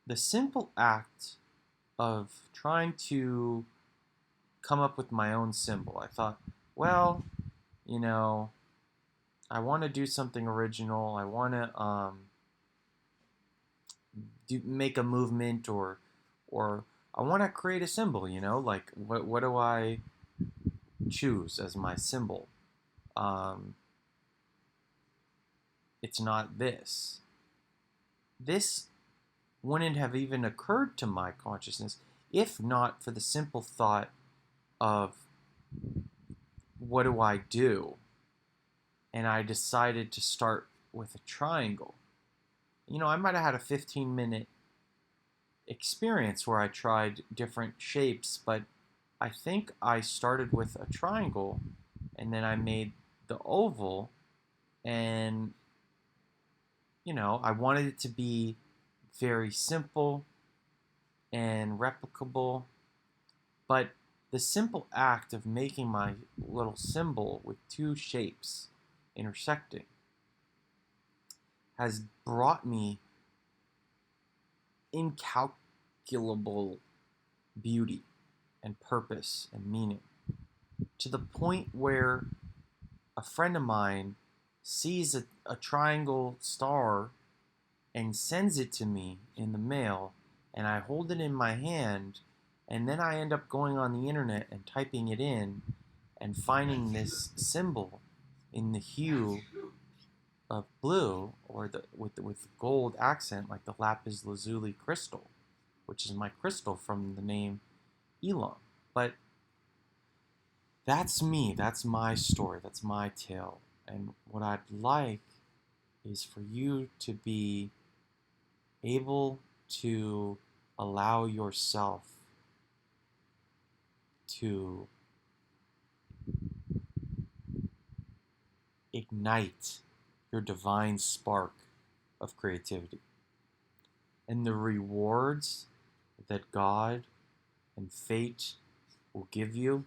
the simple act of trying to come up with my own symbol, I thought, well, I want to do something original. I want to make a movement, or I want to create a symbol. Like what do I choose as my symbol? It's not this. This wouldn't have even occurred to my consciousness if not for the simple thought of what do I do? And I decided to start with a triangle. I might have had a 15-minute experience where I tried different shapes, but I think I started with a triangle and then I made the oval, and I wanted it to be very simple and replicable, but the simple act of making my little symbol with two shapes intersecting has brought me incalculable beauty and purpose and meaning, to the point where a friend of mine sees a triangle star and sends it to me in the mail, and I hold it in my hand, and then I end up going on the internet and typing it in and finding this symbol in the hue of blue, or with gold accent, like the lapis lazuli crystal, which is my crystal from the name Elam. But that's me. That's my story. That's my tale. And what I'd like is for you to be able to allow yourself to ignite your divine spark of creativity. And the rewards that God and fate will give you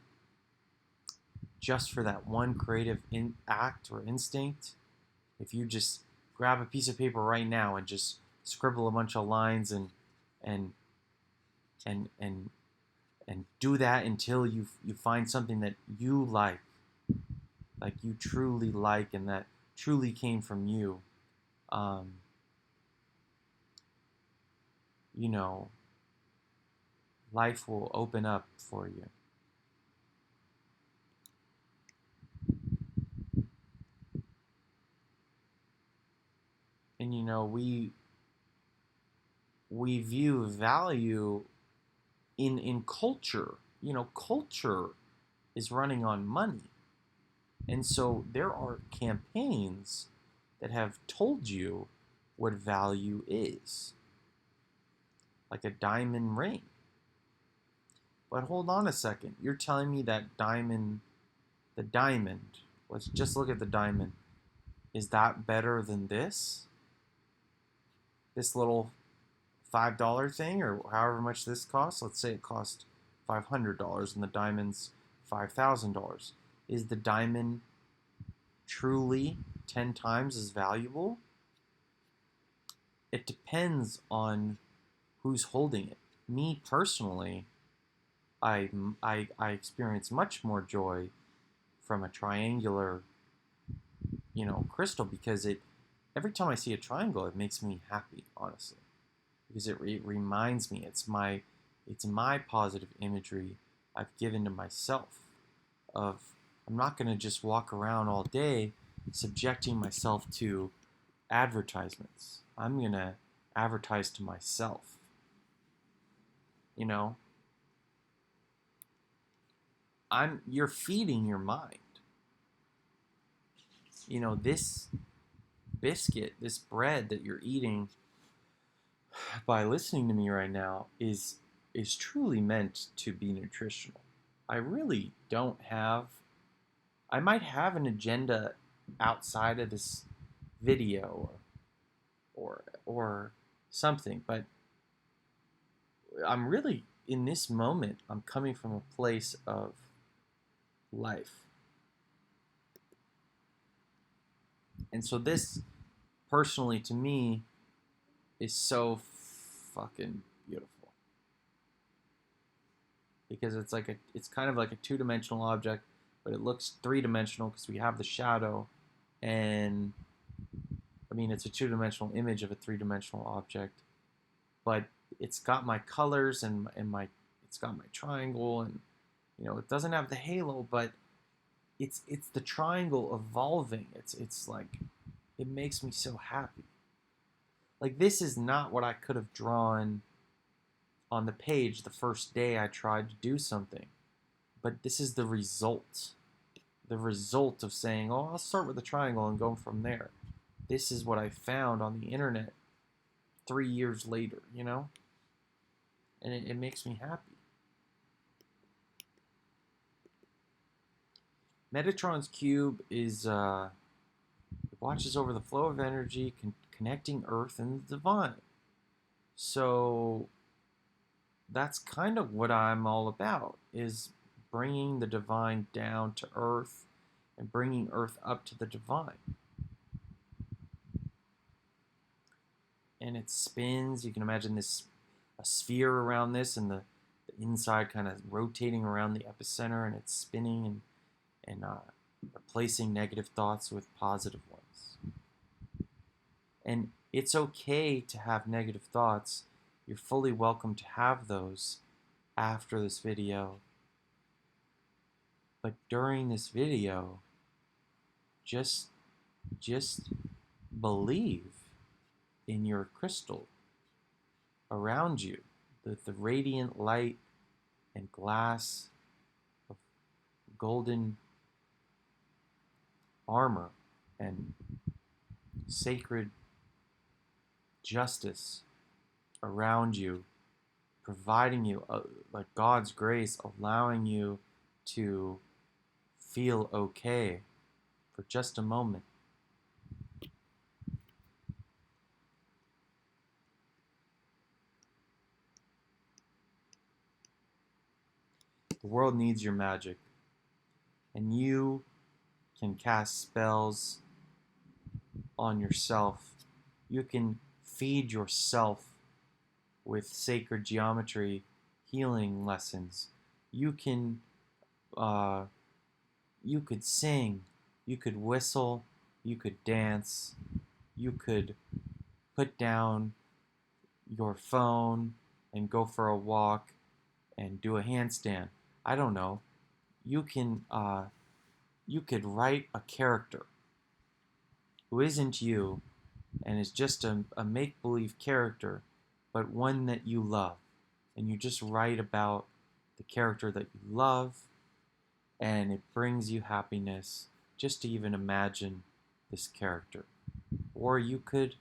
just for that one creative act or instinct, if you just grab a piece of paper right now and just scribble a bunch of lines and and do that until you find something that you like you truly like, and that truly came from you, um, life will open up for you. And we view value in culture. Culture is running on money. And so there are campaigns that have told you what value is. like a diamond ring. But hold on a second. You're telling me that the diamond, let's just look at the diamond. Is that better than this? This little $5 thing, or however much this costs? Let's say it cost $500 and the diamond's $5,000. Is the diamond truly 10 times as valuable? It depends on who's holding it. Me personally, I experience much more joy from a triangular, crystal, because every time I see a triangle, it makes me happy, honestly, because it reminds me it's my positive imagery I've given to myself of I'm not going to just walk around all day subjecting myself to advertisements. I'm going to advertise to myself. You're feeding your mind. This biscuit, this bread that you're eating by listening to me right now is truly meant to be nutritional. I really don't have I might have an agenda outside of this video or something, but I'm really in this moment I'm coming from a place of life. And so this personally to me is so fucking beautiful, because it's kind of like a two-dimensional object, but it looks three-dimensional because we have the shadow, and I mean it's a two-dimensional image of a three-dimensional object, but it's got my colors and it's got my triangle, and it doesn't have the halo, but it's the triangle evolving. It's like it makes me so happy. Like, this is not what I could have drawn on the page the first day I tried to do something, but this is the result. The result of saying, oh, I'll start with a triangle and go from there. This is what I found on the internet 3 years later, and it makes me happy. Metatron's cube is it watches over the flow of energy, connecting Earth and the divine. So that's kind of what I'm all about, is bringing the divine down to Earth and bringing Earth up to the divine. And it spins. You can imagine a sphere around this, and the inside kind of rotating around the epicenter, and it's spinning and replacing negative thoughts with positive ones. And it's okay to have negative thoughts. You're fully welcome to have those after this video. But during this video, just believe in your crystal around you, the radiant light and glass of golden armor and sacred justice around you, providing you like God's grace, allowing you to feel okay for just a moment. The world needs your magic, and you can cast spells on yourself. You can feed yourself with sacred geometry healing lessons. You can you could sing, you could whistle, you could dance, you could put down your phone and go for a walk and do a handstand. I don't know. You could write a character who isn't you and is just a make-believe character, but one that you love. And you just write about the character that you love, and it brings you happiness just to even imagine this character. Or you could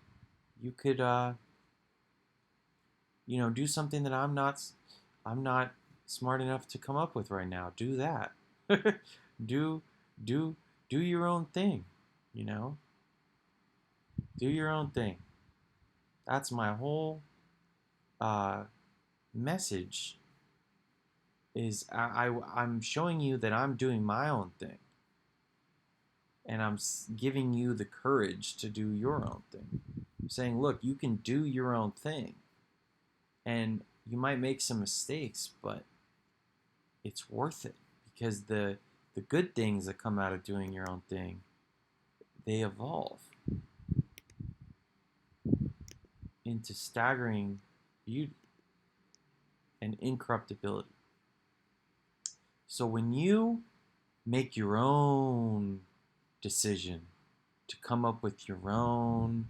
do something that I'm not smart enough to come up with right now. Do that. do do do your own thing, you know? Do your own thing. That's my whole uh, message is I'm showing you that I'm doing my own thing. And I'm giving you the courage to do your own thing. I'm saying, look, you can do your own thing. And you might make some mistakes, but it's worth it. Because the good things that come out of doing your own thing, they evolve into staggering beauty and incorruptibility. So when you make your own decision to come up with your own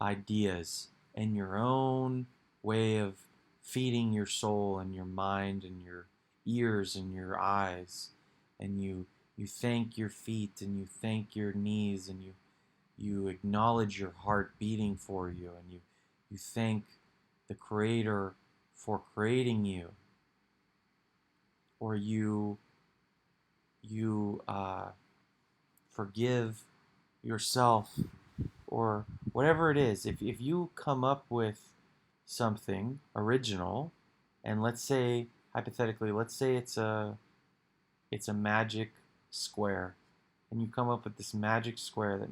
ideas and your own way of feeding your soul and your mind and your ears and your eyes, and you thank your feet and you thank your knees, and you acknowledge your heart beating for you, and you thank the Creator for creating you, or you forgive yourself, or whatever it is. If you come up with something original, and let's say, hypothetically, let's say it's a magic square, and you come up with this magic square that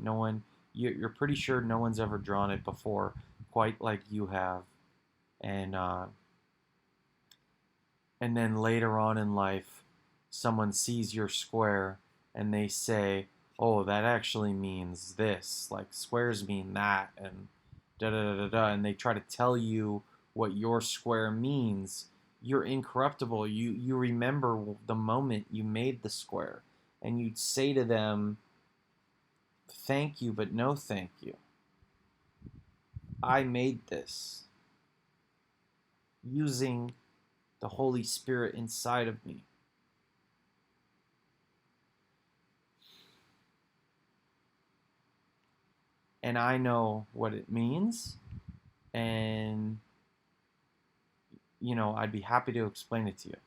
you're pretty sure no one's ever drawn it before quite like you have, and then later on in life someone sees your square and they say, oh, that actually means this, like squares mean that, and da da da da da, and they try to tell you what your square means. You're incorruptible. You remember the moment you made the square, and you'd say to them, thank you, but no thank you. I made this using the Holy Spirit inside of me. And I know what it means, and I'd be happy to explain it to you.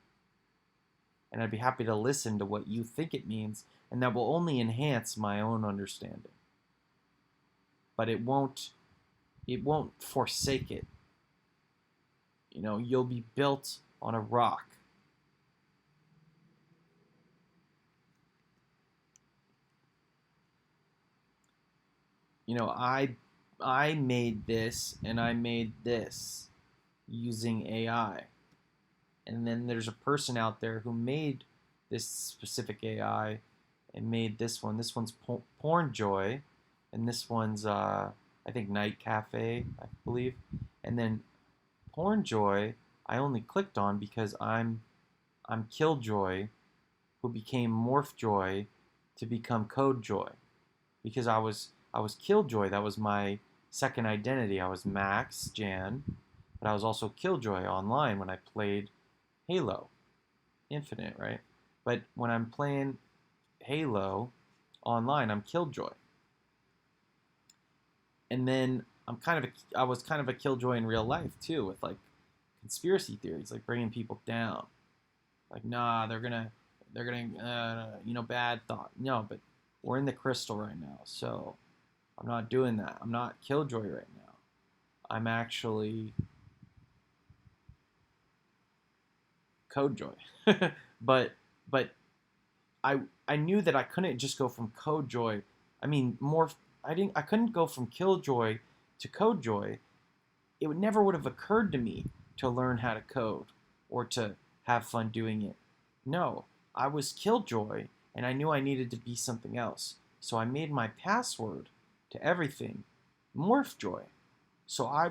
And I'd be happy to listen to what you think it means, and that will only enhance my own understanding. But it won't forsake it. You'll be built on a rock. I made this and I made this using AI. And then there's a person out there who made this specific AI and made this one. This one's Porn Joy, and this one's I think Night Cafe, I believe. And then Porn Joy I only clicked on because I'm Killjoy, who became Morph Joy to become Code Joy, because I was Killjoy. That was my second identity. I was Max Jan, but I was also Killjoy online when I played Halo Infinite, right? But when I'm playing Halo online, I'm Killjoy. And then I was kind of a Killjoy in real life too, with like conspiracy theories, like bringing people down. Like, nah, they're gonna bad thought. No, but we're in the crystal right now, so I'm not doing that. I'm not Killjoy right now. I'm actually Code Joy. but I knew that I couldn't just go from Code Joy. I couldn't go from Killjoy to Code Joy. It never would have occurred to me to learn how to code or to have fun doing it. No, I was Killjoy, and I knew I needed to be something else. So I made my password to everything Morph Joy. So I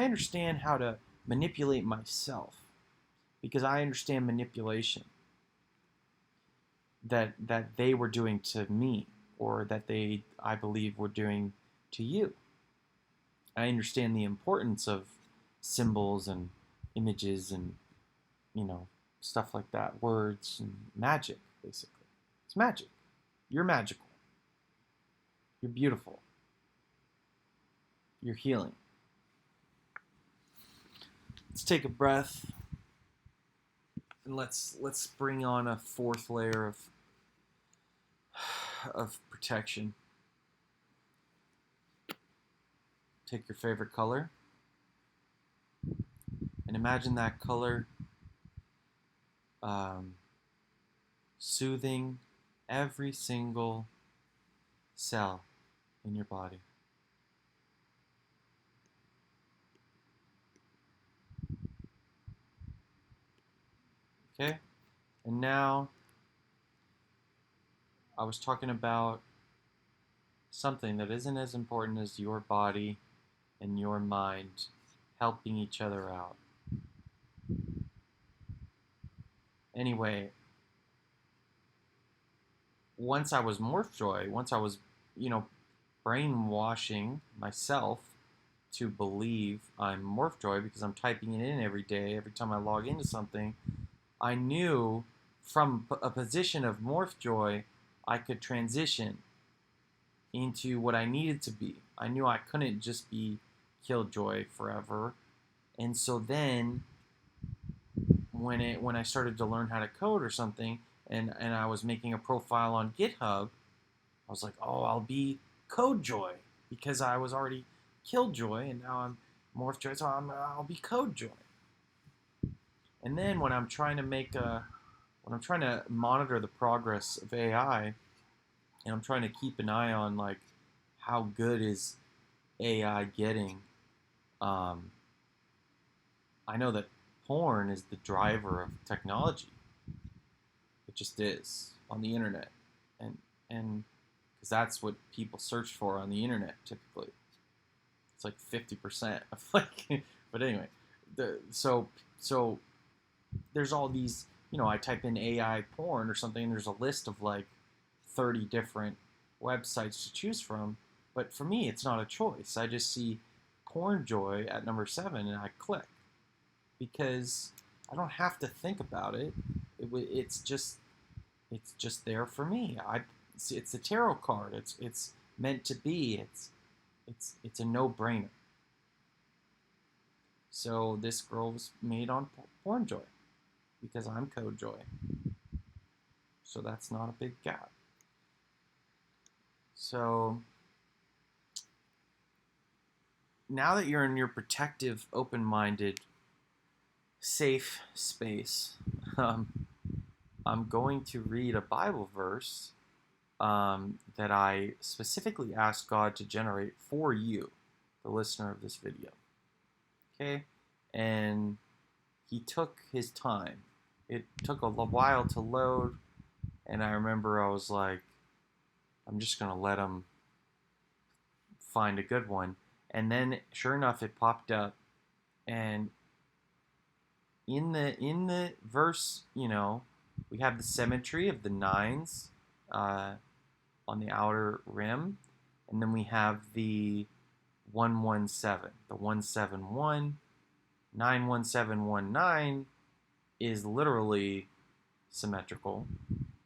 understand how to manipulate myself, because I understand manipulation that they were doing to me, or that I believe were doing to you. I understand the importance of symbols and images and stuff like that, words and magic. Basically, it's magic. You're magical. You're beautiful. You're healing. Let's take a breath, and let's bring on a fourth layer of protection. Take your favorite color and imagine that color soothing every single cell in your body. Okay? And now I was talking about something that isn't as important as your body and your mind helping each other out. Anyway, once I was Morphjoy, once I was, brainwashing myself to believe I'm Morphjoy because I'm typing it in every day, every time I log into something, I knew from a position of Morphjoy, I could transition into what I needed to be. I knew I couldn't just be Killjoy forever. And so then when I started to learn how to code or something, and I was making a profile on GitHub, I was like, oh, I'll be CodeJoy because I was already Killjoy and now I'm Morphjoy, so I'll be CodeJoy. And then when I'm trying to monitor the progress of AI, and I'm trying to keep an eye on like how good is AI getting, I know that porn is the driver of technology. It just is on the internet, and because that's what people search for on the internet typically. It's like 50% of like, but anyway, so there's all these, I type in AI porn or something, and there's a list of like 30 different websites to choose from. But for me, it's not a choice. I just see Porn Joy at number 7, and I click because I don't have to think about it. It's just there for me. It's a tarot card. It's meant to be. It's a no-brainer. So this girl was made on Porn Joy because I'm Code Joy. So that's not a big gap. So now that you're in your protective, open-minded, safe space, I'm going to read a Bible verse that I specifically asked God to generate for you, the listener of this video. Okay? And he took his time. It took a while to load, and I remember I was like, I'm just going to let him find a good one. And then, sure enough, it popped up, and in the verse, we have the symmetry of the nines on the outer rim, and then we have the 117, the 171, 91719 is literally symmetrical,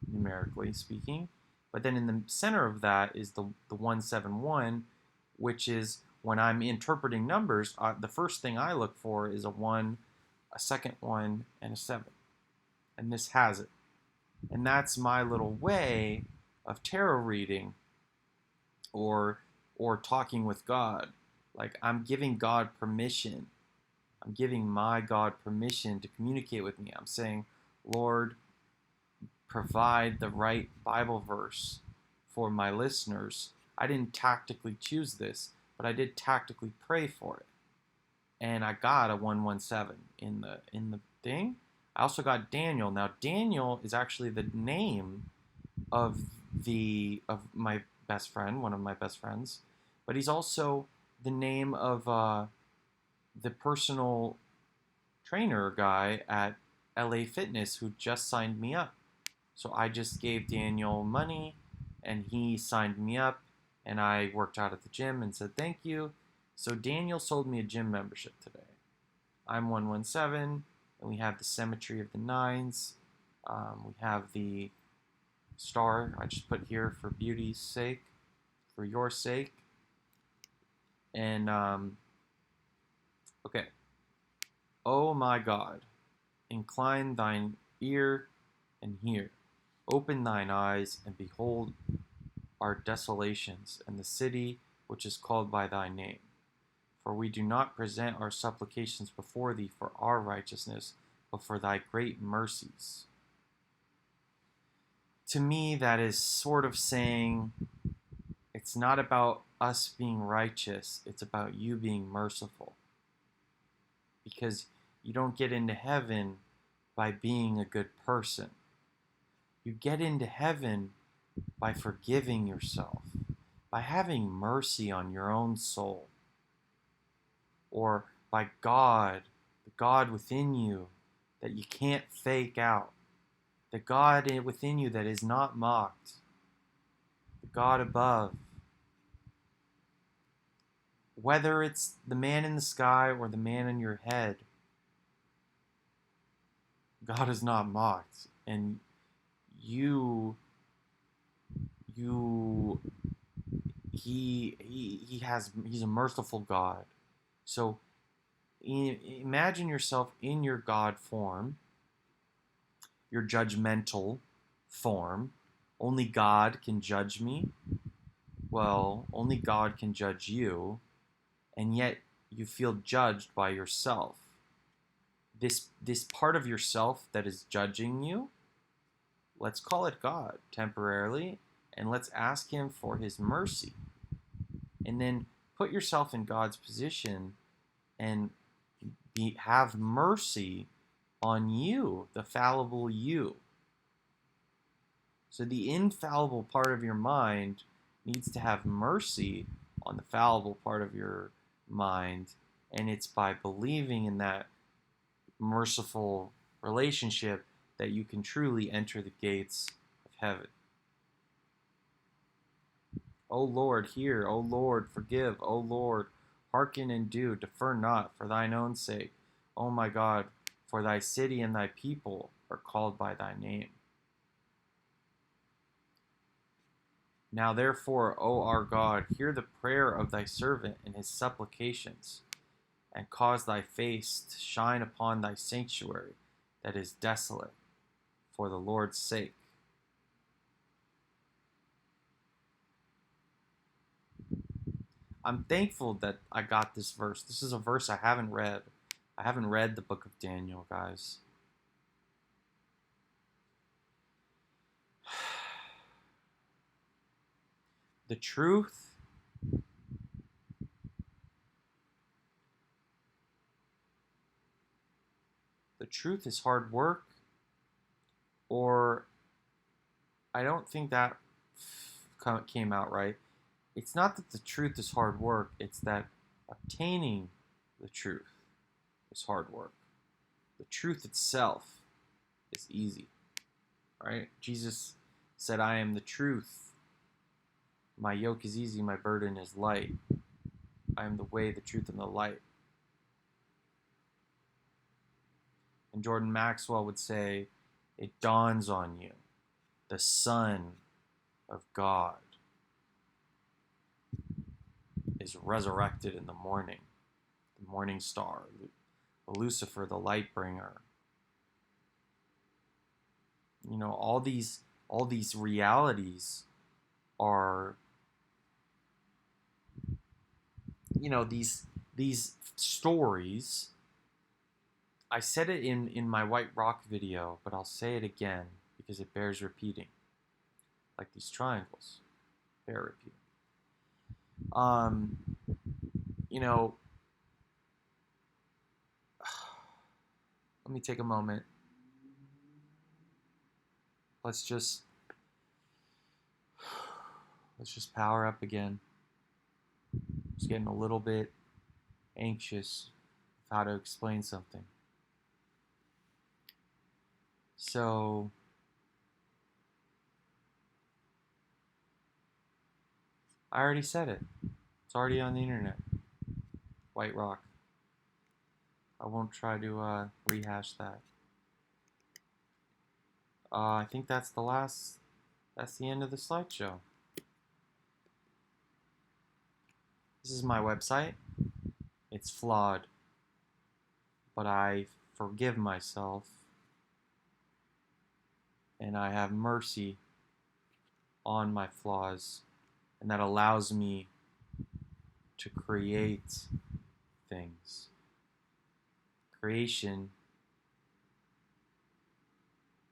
numerically speaking. But then in the center of that is the 171, which is when I'm interpreting numbers, the first thing I look for is a 1, a second 1, and a 7. And this has it. And that's my little way of tarot reading or talking with God. Like, I'm giving God permission. I'm giving my God permission to communicate with me. I'm saying, Lord, provide the right Bible verse for my listeners. I didn't tactically choose this, but I did tactically pray for it. And I got a 117 in the thing. I also got Daniel. Now Daniel is actually the name of my best friend, one of my best friends, but he's also the name of the personal trainer guy at LA Fitness who just signed me up. So I just gave Daniel money, and he signed me up, and I worked out at the gym and said thank you. So Daniel sold me a gym membership today. I'm 117, and we have the symmetry of the nines. We have the star I just put here for beauty's sake, for your sake. And okay, O my God, incline thine ear and hear. Open thine eyes and behold our desolations, and the city which is called by thy name. For we do not present our supplications before thee for our righteousness, but for thy great mercies. To me, that is sort of saying it's not about us being righteous, it's about you being merciful. Because you don't get into heaven by being a good person. You get into heaven by forgiving yourself, by having mercy on your own soul, or by God, the God within you that you can't fake out, the God within you that is not mocked, the God above. Whether it's the man in the sky or the man in your head, God is not mocked, and you he's a merciful God. So imagine yourself in your God form, your judgmental form. Only God can judge me. Well, only God can judge you, and yet you feel judged by yourself. This part of yourself that is judging you, let's call it God temporarily, and let's ask him for his mercy. And then put yourself in God's position and have mercy on you, the fallible you. So the infallible part of your mind needs to have mercy on the fallible part of your mind, and it's by believing in that merciful relationship that you can truly enter the gates of heaven. O Lord, hear. O Lord, forgive. O Lord, hearken and do. Defer not for thine own sake. O my God, for thy city and thy people are called by thy name. Now therefore, O our God, hear the prayer of thy servant and his supplications, and cause thy face to shine upon thy sanctuary that is desolate, for the Lord's sake. I'm thankful that I got this verse. This is a verse I haven't read. I haven't read the book of Daniel, guys. The truth is hard work, or I don't think that came out right. It's not that the truth is hard work, it's that obtaining the truth is hard work. The truth itself is easy, right? Jesus said, I am the truth. My yoke is easy, my burden is light. I am the way, the truth, and the light. And Jordan Maxwell would say, it dawns on you, the Son of God is resurrected in the morning star, Lucifer, the light bringer. You know, all these realities are, you know, these stories. I said it in my White Rock video, but I'll say it again because it bears repeating. Like these triangles, bear repeating. You know, let me take a moment. Let's just power up again. Just getting a little bit anxious of how to explain something. So I already said it. It's already on the internet. White Rock. I won't try to rehash that. I think that's the end of the slideshow. This is my website. It's flawed. but I forgive myself and I have mercy on my flaws, and that allows me to create things. Creation,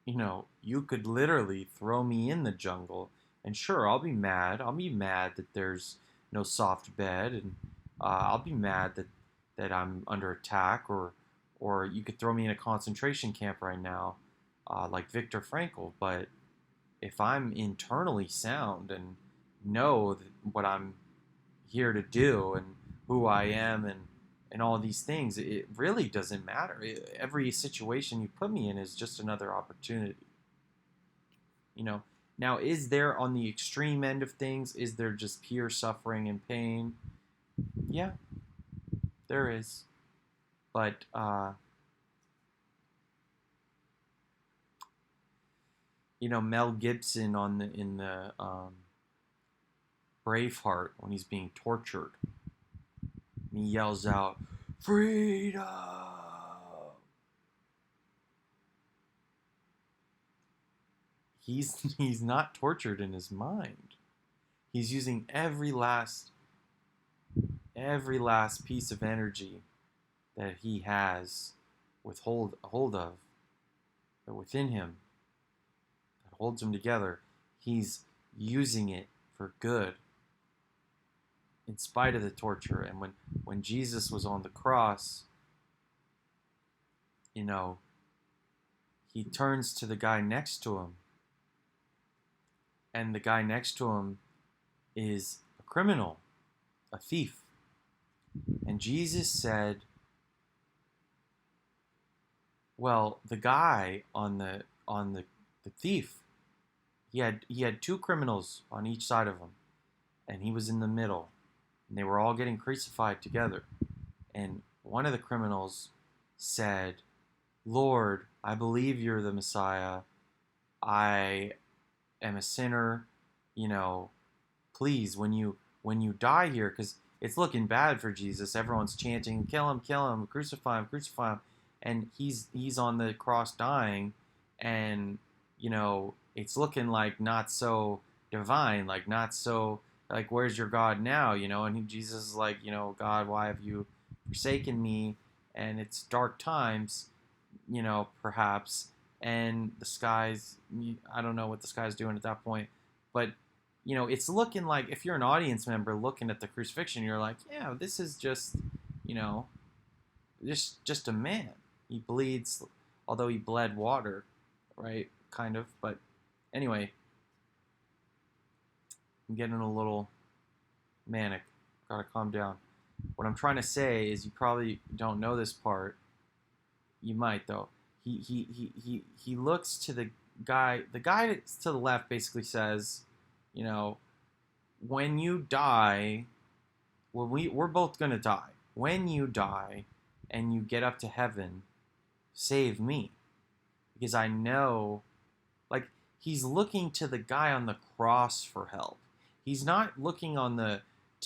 you could literally throw me in the jungle, and sure, I'll be mad. I'll be mad that there's no soft bed, and I'll be mad that I'm under attack, or you could throw me in a concentration camp right now, like Viktor Frankl. But if I'm internally sound and know what I'm here to do and who I am and all these things, it really doesn't matter. Every situation you put me in is just another opportunity. You know, now is there on the extreme end of things? Is there just pure suffering and pain? Yeah, there is. But Mel Gibson in the Braveheart, when he's being tortured, and he yells out, "Freedom!" He's not tortured in his mind. He's using every last piece of energy that he has hold of, within him, that holds him together. He's using it for good, in spite of the torture. And when Jesus was on the cross, he turns to the guy next to him, and the guy next to him is a criminal, a thief. And Jesus said, well, the guy on the thief, he had two criminals on each side of him, and he was in the middle, and they were all getting crucified together. And one of the criminals said, "Lord, I believe you're the Messiah. I am a sinner. Please, when you die here," because it's looking bad for Jesus. Everyone's chanting, "Kill him, kill him, crucify him, crucify him," and he's on the cross dying, and it's looking like not so divine, like not so, like, where's your God now? And Jesus is like, "God, why have you forsaken me?" And it's dark times, perhaps, and the sky's, I don't know what the sky's doing at that point, but it's looking like, if you're an audience member looking at the crucifixion, you're like, yeah, this is just, just a man. He bleeds, although he bled water, right? Kind of, but anyway, I'm getting a little manic. Gotta calm down. What I'm trying to say is, you probably don't know this part. You might, though. He looks to the guy. The guy that's to the left basically says, when you die, we're both gonna die. When you die and you get up to heaven, save me, because I know, like, he's looking to the guy on the cross for help. He's not looking to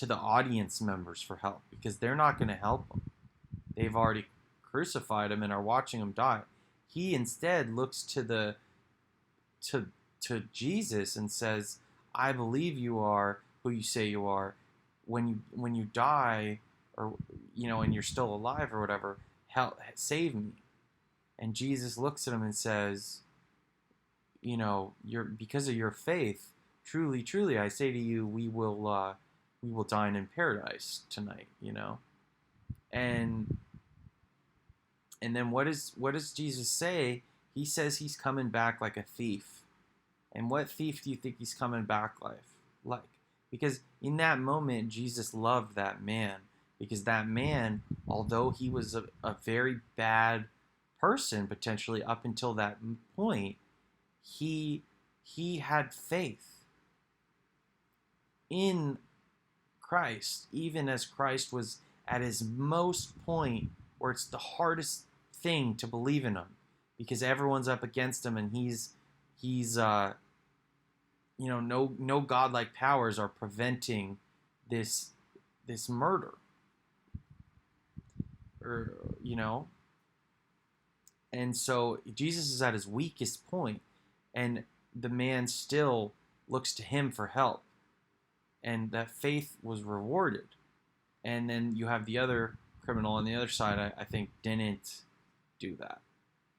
the audience members for help, because they're not going to help him. They've already crucified him and are watching him die. He instead looks to Jesus and says, "I believe you are who you say you are. When you die, or and you're still alive or whatever, save me." And Jesus looks at him and says, because of your faith, truly, truly, I say to you, we will dine in paradise tonight. And then what does Jesus say? He says he's coming back like a thief. And what thief do you think he's coming back like? Because in that moment, Jesus loved that man, because that man, although he was a very bad person potentially up until that point, he had faith in Christ, even as Christ was at his most point, where it's the hardest thing to believe in him, because everyone's up against him, and he's no godlike powers are preventing this murder, or And so Jesus is at his weakest point, and the man still looks to him for help. And that faith was rewarded. And then you have the other criminal on the other side, I think, didn't do that.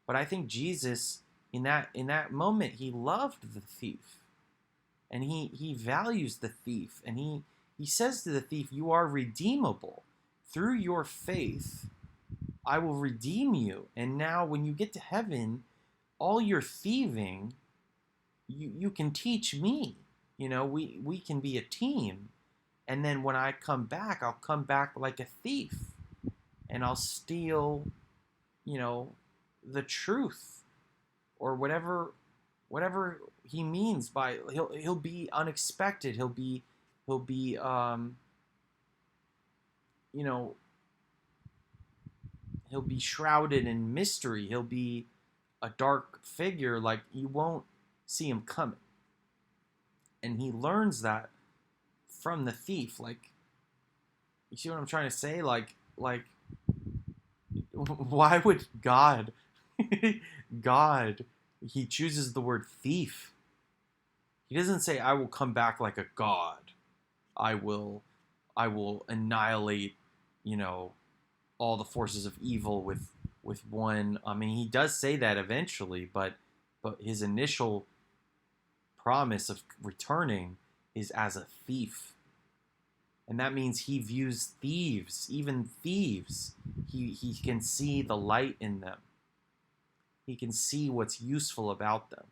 But I think Jesus, in that moment, he loved the thief. And he values the thief. And he says to the thief, you are redeemable. Through your faith, I will redeem you. And now when you get to heaven, all your thieving, you can teach me. You know, we can be a team. And then when I come back, I'll come back like a thief. And I'll steal, you know, the truth. Or whatever he means by he'll be unexpected. He'll be you know, he'll be shrouded in mystery. He'll be a dark figure, like you won't see him coming. And he learns that from the thief. Like, you see what I'm trying to say? Like why would God he chooses the word thief. He doesn't say I will come back like a god. I will annihilate, you know, all the forces of evil with one. I mean, he does say that eventually, but his initial promise of returning is as a thief. And that means he views thieves, even thieves, he can see the light in them. He can see what's useful about them.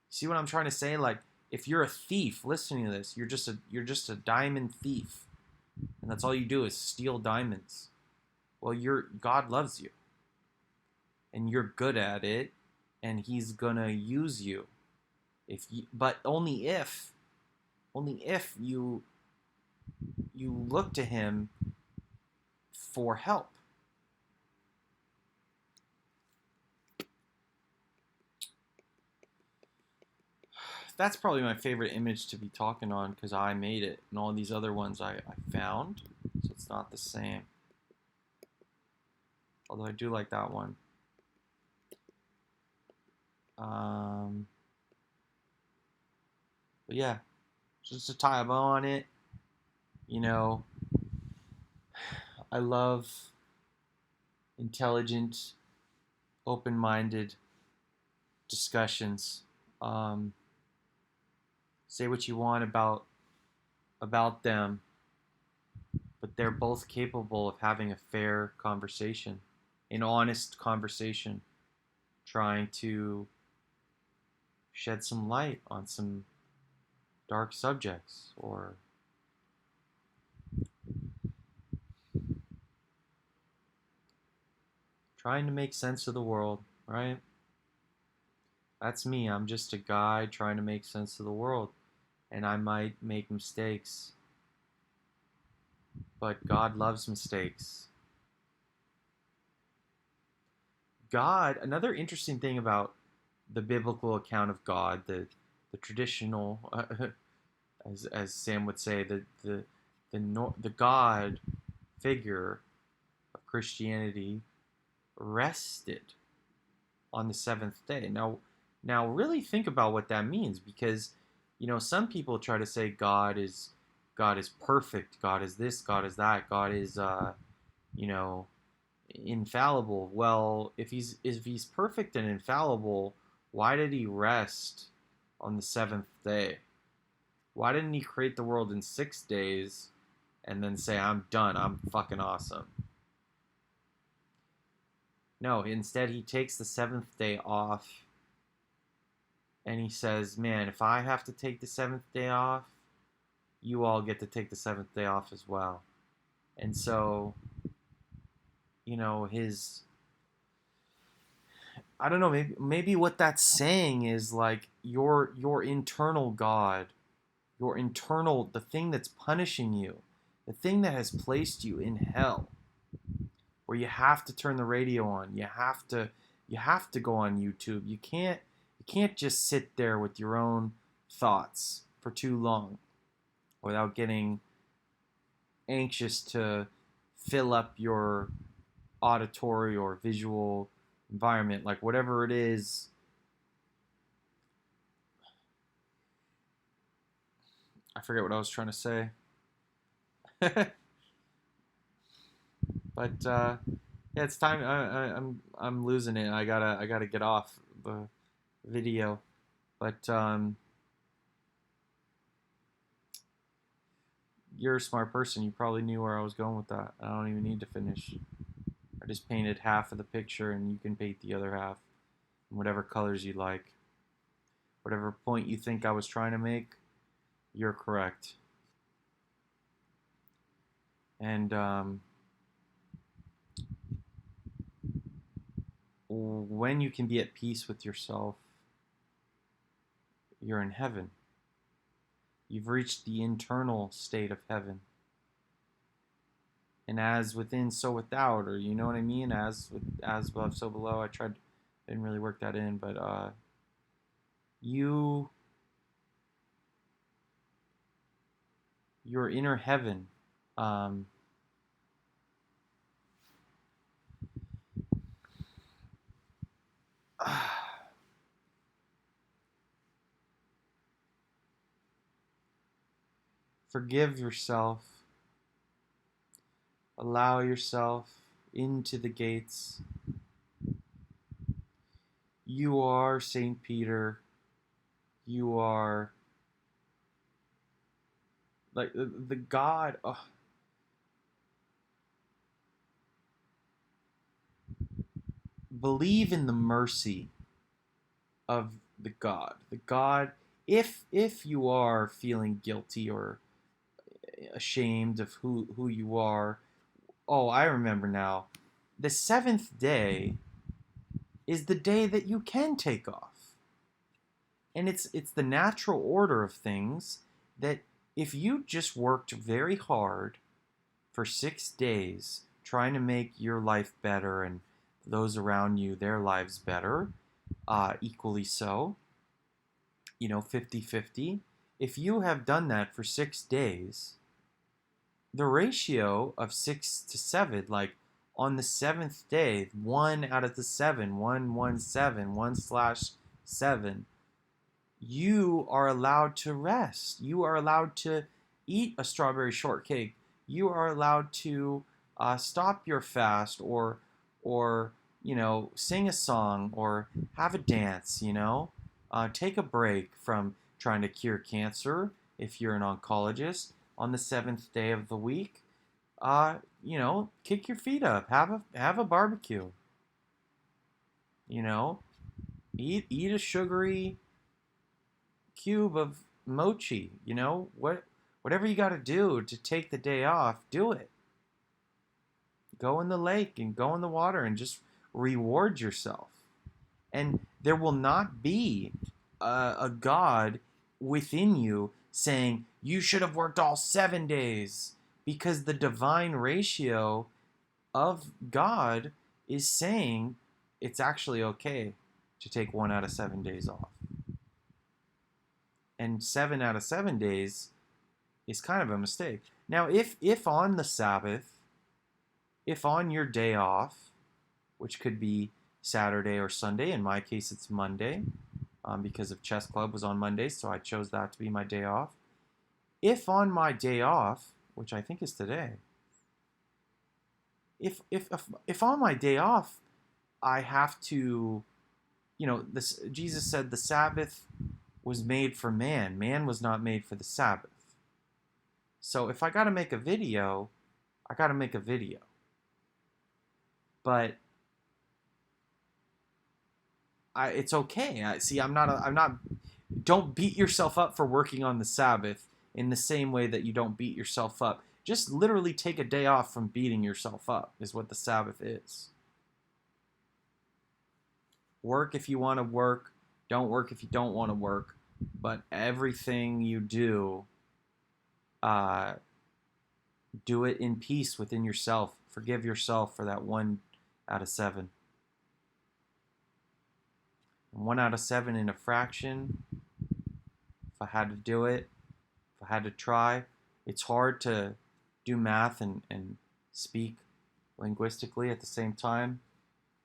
See what I'm trying to say? Like, if you're a thief listening to this, you're just a diamond thief. And that's all you do is steal diamonds. Well, God loves you. And you're good at it, and he's gonna use you. But only if you look to him for help. That's probably my favorite image to be talking on because I made it, and all these other ones I found, so it's not the same. Although I do like that one. But yeah, just to tie a bow on it, you know, I love intelligent, open-minded discussions. Say what you want about them, but they're both capable of having a fair conversation, an honest conversation, trying to shed some light on some dark subjects, or trying to make sense of the world, right? That's me. I'm just a guy trying to make sense of the world, and I might make mistakes, but God loves mistakes. God, another interesting thing about the biblical account of God, the traditional, as Sam would say, the God figure of Christianity rested on the seventh day. Now really think about what that means, because you know some people try to say God is perfect, God is this, God is that, God is you know, infallible. Well, if he's perfect and infallible, why did he rest on the seventh day? Why didn't he create the world in 6 days and then say, I'm done, I'm fucking awesome? No, instead he takes the seventh day off, and he says, man, if I have to take the seventh day off, you all get to take the seventh day off as well. And so, you know, I don't know, maybe what that's saying is like your internal God, your internal, the thing that's punishing you, the thing that has placed you in hell, where you have to turn the radio on, you have to go on YouTube. You can't just sit there with your own thoughts for too long without getting anxious to fill up your auditory or visual environment, like whatever it is. I forget what I was trying to say. But yeah, it's time. I'm losing it. I gotta get off the video. But you're a smart person. You probably knew where I was going with that. I don't even need to finish. I just painted half of the picture, and you can paint the other half in whatever colors you like. Whatever point you think I was trying to make, you're correct. And when you can be at peace with yourself, you're in heaven. You've reached the internal state of heaven. And as within, so without, or you know what I mean? As above, so below. Didn't really work that in, but your inner heaven. Forgive yourself. Allow yourself into the gates. You are Saint Peter. You are like the God. Believe in the mercy of the God. The God, if you are feeling guilty or ashamed of who you are, oh, I remember now. The seventh day is the day that you can take off. And it's the natural order of things that if you just worked very hard for 6 days trying to make your life better and those around you, their lives better, equally so, 50-50. If you have done that for 6 days, the ratio of 6 to 7, like on the 7th day, 1 out of the 7, 117, 1/7, you are allowed to rest. You are allowed to eat a strawberry shortcake. You are allowed to stop your fast or sing a song or have a dance. Take a break from trying to cure cancer if you're an oncologist on the 7th day of the week. Kick your feet up. Have a barbecue. Eat a sugary cube of mochi. Whatever you got to do to take the day off, do it. Go in the lake and go in the water and just reward yourself. And there will not be a God within you saying you should have worked all 7 days, because the divine ratio of God is saying it's actually okay to take 1 out of 7 days off. And 7 out of 7 days is kind of a mistake. Now, if on the Sabbath, if on your day off, which could be Saturday or Sunday, in my case it's Monday, because of chess club was on Monday, so I chose that to be my day off. If on my day off, which I think is today, if on my day off I have to, Jesus said the Sabbath was made for man. Man was not made for the Sabbath. So if I got to make a video, I got to make a video. But it's okay. I'm not. Don't beat yourself up for working on the Sabbath in the same way that you don't beat yourself up. Just literally take a day off from beating yourself up is what the Sabbath is. Work if you want to work. Don't work if you don't want to work. But everything you do, do it in peace within yourself. Forgive yourself for that 1 out of 7. 1 out of 7 in a fraction. If I had to do it, if I had to try, it's hard to do math and speak linguistically at the same time,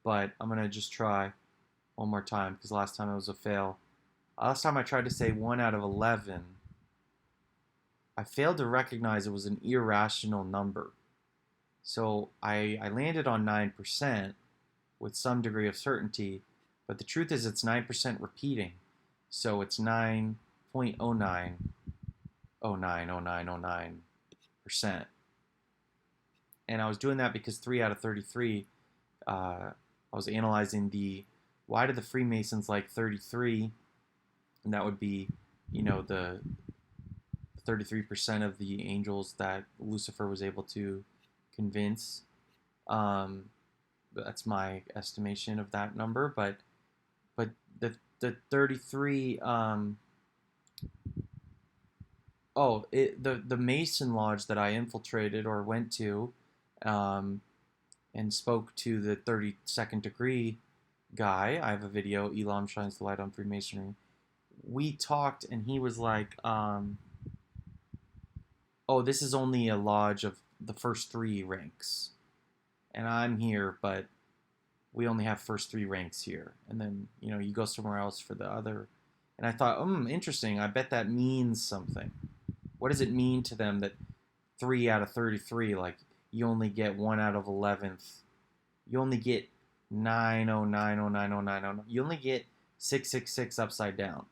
but I'm going to just try one more time because last time it was a fail. Last time I tried to say 1 out of 11, I failed to recognize it was an irrational number. So I landed on 9% with some degree of certainty, but the truth is it's 9% repeating. So it's 9.09090909%. And I was doing that because 3 out of 33, I was analyzing why do the Freemasons like 33? And that would be, the 33% of the angels that Lucifer was able to convince. That's my estimation of that number, but the 33. The Mason Lodge that I infiltrated or went to, and spoke to the 32nd degree guy. I have a video. Elam shines the light on Freemasonry. We talked, and he was like, this is only a lodge of the first 3 ranks. And I'm here, but we only have first 3 ranks here. And then, you go somewhere else for the other. And I thought, interesting. I bet that means something. What does it mean to them that 3 out of 33, like, you only get 1 out of 11th? You only get 909090909. You only get 666 upside down.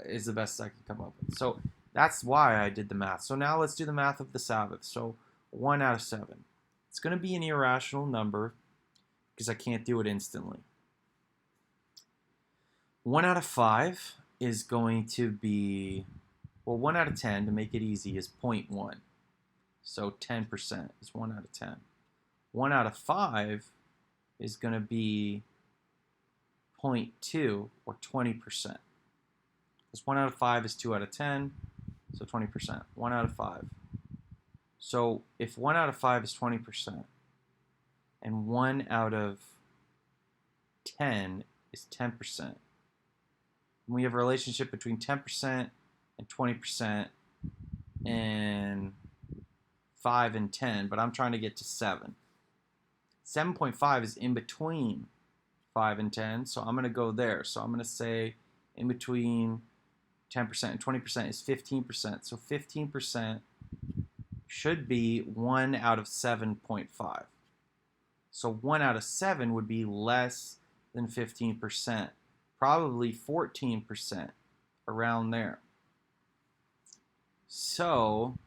Is the best I can come up with. So that's why I did the math. So now let's do the math of the Sabbath. So 1 out of 7. It's going to be an irrational number because I can't do it instantly. 1 out of 5 is going to be, 1 out of 10, to make it easy, is 0.1. So 10% is 1 out of 10. 1 out of 5 is going to be 0.2, or 20%. Because 1 out of 5 is 2 out of 10, so 20%. 1 out of 5. So if 1 out of 5 is 20%, and 1 out of 10 is 10%, we have a relationship between 10% and 20% and 5 and 10, but I'm trying to get to 7. 7.5 is in between 5 and 10, so I'm going to go there. So I'm going to say in between 10% and 20% is 15%. So 15% should be 1 out of 7.5. So 1 out of 7 would be less than 15%, probably 14%, around there. So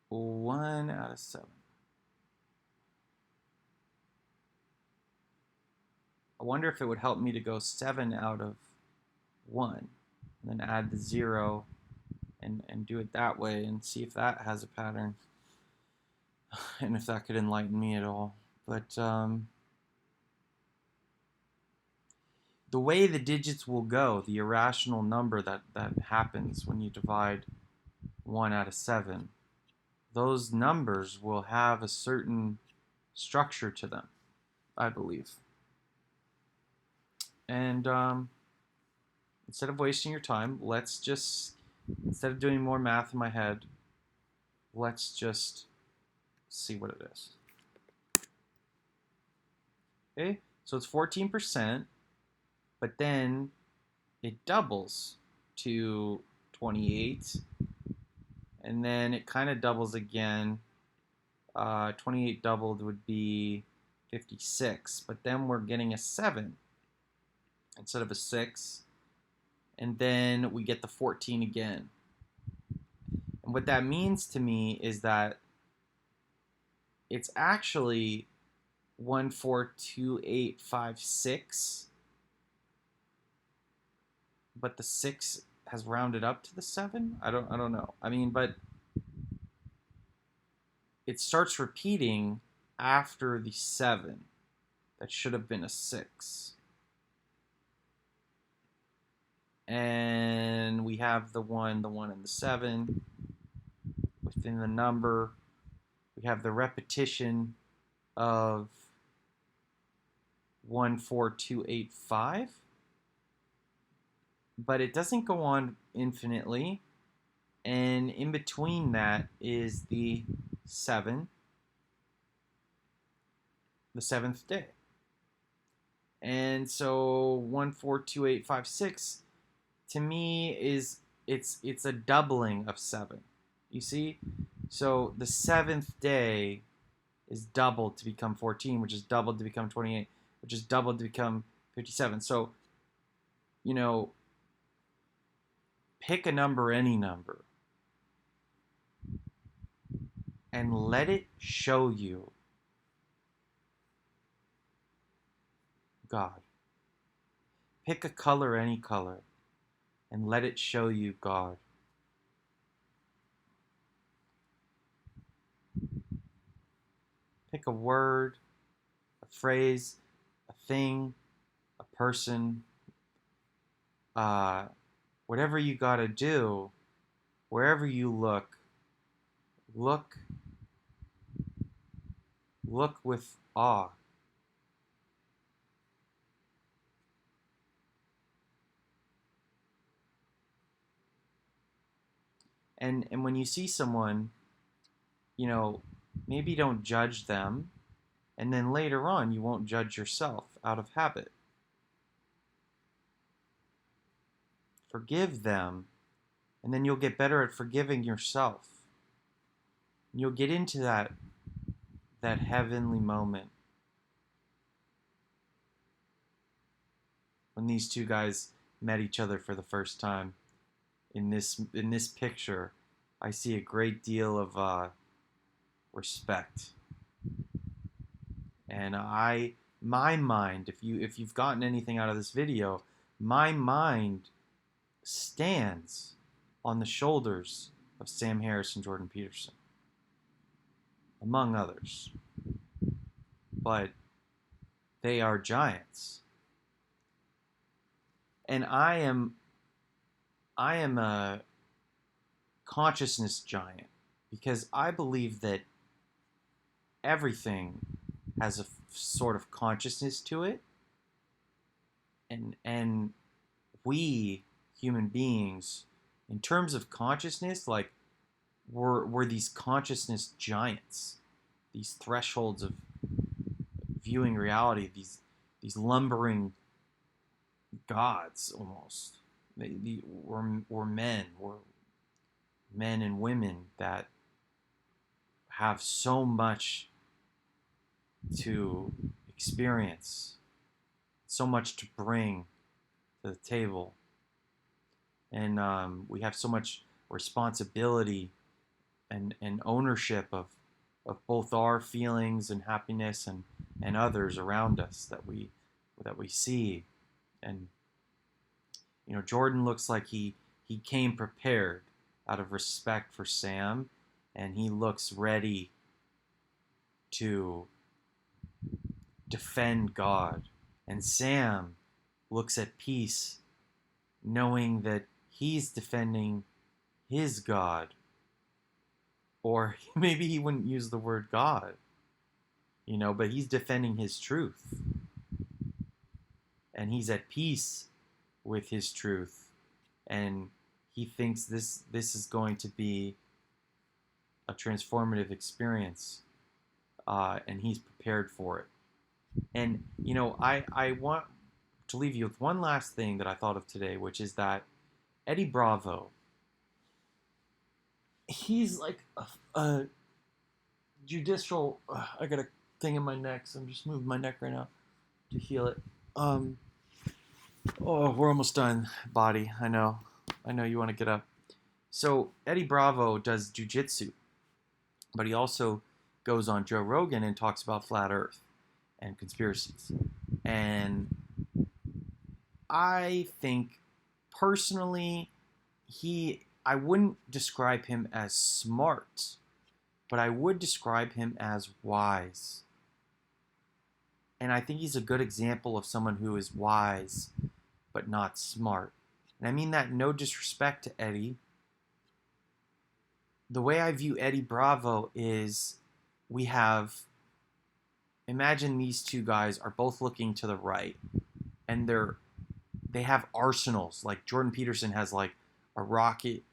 one out of 7. I wonder if it would help me to go 7 out of 1, and then add the 0 and do it that way and see if that has a pattern and if that could enlighten me at all. But the way the digits will go, the irrational number that happens when you divide 1 out of 7, those numbers will have a certain structure to them, I believe. And instead of wasting your time, let's just, instead of doing more math in my head, let's just see what it is. Okay, so it's 14%, but then it doubles to 28, and then it kind of doubles again. 28 doubled would be 56, but then we're getting a 7 instead of a 6, and then we get the 14 again. And what that means to me is that it's actually 142856, but the 6 has rounded up to the 7. I don't know. I mean, but it starts repeating after the 7. That should have been a 6. And we have the 1, and the 7 within the number. We have the repetition of 14285, but it doesn't go on infinitely. And in between that is the 7, the 7th day. And so 1, 4, 2, 8, 5, 6 to me is it's a doubling of 7. You see? So the 7th day is doubled to become 14, which is doubled to become 28, which is doubled to become 57. So, you know, pick a number, any number, and let it show you God. Pick a color, any color, and let it show you God. Pick a word, a phrase, a thing, a person, whatever you got to do, wherever you look with awe. And when you see someone, you know, maybe don't judge them, and then later on you won't judge yourself out of habit. Forgive them, and then you'll get better at forgiving yourself. You'll get into that heavenly moment when these two guys met each other for the first time. In this picture, I see a great deal of respect, and my mind, if you've gotten anything out of this video, my mind stands on the shoulders of Sam Harris and Jordan Peterson, among others. But they are giants. And I am a consciousness giant because I believe that everything has a sort of consciousness to it. And we human beings, in terms of consciousness, like we're these consciousness giants, these thresholds of viewing reality, these lumbering gods almost. We're men and women that have so much to experience, so much to bring to the table, and we have so much responsibility and ownership of both our feelings and happiness and others around us that we see. And you know, Jordan looks like he came prepared out of respect for Sam, and he looks ready to defend God. And Sam looks at peace, knowing that he's defending his God. Or maybe he wouldn't use the word God, you know, but he's defending his truth. And he's at peace with his truth. And he thinks this is going to be a transformative experience. And he's prepared for it. And, you know, I want to leave you with one last thing that I thought of today, which is that Eddie Bravo, he's like a judicial... I got a thing in my neck, so I'm just moving my neck right now to heal it. Oh, we're almost done, body. I know you want to get up. So Eddie Bravo does jiu-jitsu, but he also goes on Joe Rogan and talks about flat Earth and conspiracies. And I think personally, I wouldn't describe him as smart, but I would describe him as wise. And I think he's a good example of someone who is wise but not smart. And I mean that no disrespect to Eddie. The way I view Eddie Bravo is imagine these two guys are both looking to the right, and they have arsenals. Like Jordan Peterson has like a rocket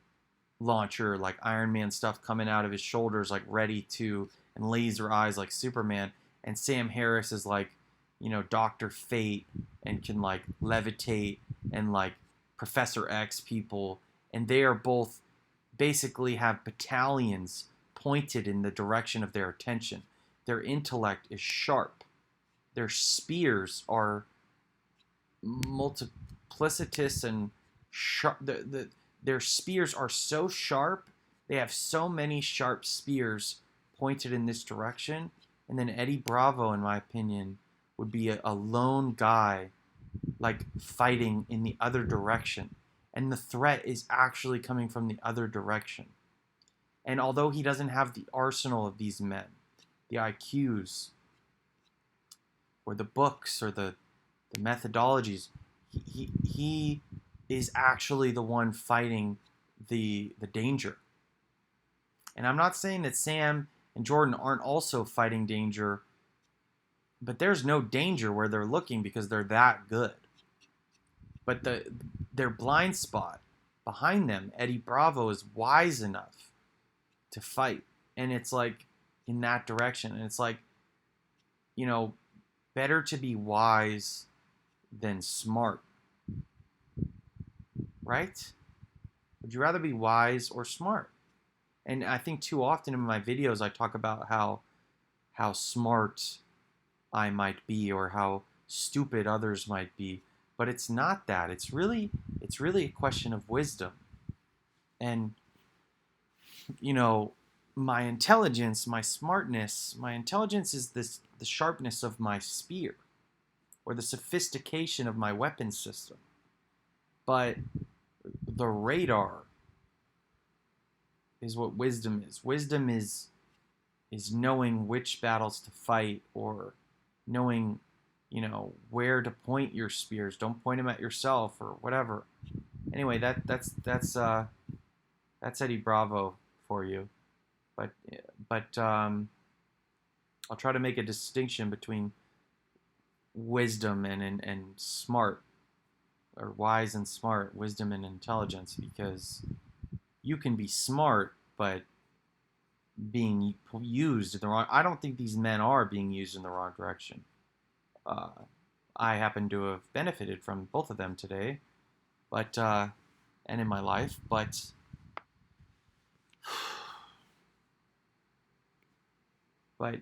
launcher, like Iron Man stuff coming out of his shoulders, like ready to, and laser eyes like Superman. And Sam Harris is like, Dr. Fate and can like levitate and like Professor X people. And they are both basically have battalions pointed in the direction of their attention. Their intellect is sharp. Their spears are multiplicitous and sharp. Their spears are so sharp. They have so many sharp spears pointed in this direction. And then Eddie Bravo, in my opinion, would be a lone guy, like fighting in the other direction. And the threat is actually coming from the other direction. And although he doesn't have the arsenal of these men, the IQs, or the books, or the methodologies, he is actually the one fighting the danger. And I'm not saying that Sam and Jordan aren't also fighting danger, but there's no danger where they're looking because they're that good. But their blind spot behind them, Eddie Bravo is wise enough to fight. And it's like in that direction. And it's like, better to be wise than smart. Right? Would you rather be wise or smart? And I think too often in my videos I talk about how smart I might be or how stupid others might be. But it's not that. It's really a question of wisdom. And my intelligence, my smartness, my intelligence is the sharpness of my spear or the sophistication of my weapon system. But the radar is what wisdom is. Wisdom is knowing which battles to fight, or knowing, where to point your spears. Don't point them at yourself or whatever. Anyway, that's Eddie Bravo for you. But I'll try to make a distinction between wisdom and smart, or wise and smart, wisdom and intelligence, because you can be smart, but being used in the wrong. I don't think these men are being used in the wrong direction. I happen to have benefited from both of them today, but and in my life, but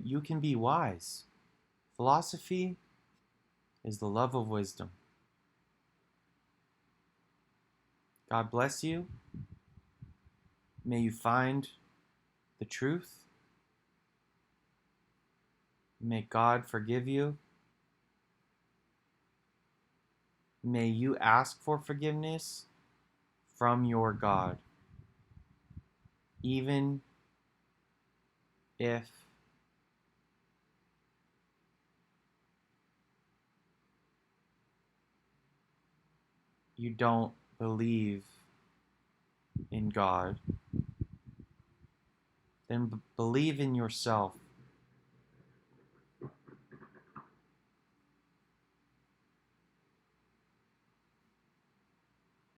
you can be wise. Philosophy is the love of wisdom. God bless you. May you find the truth. May God forgive you. May you ask for forgiveness from your God, even if you don't believe in God. Then believe in yourself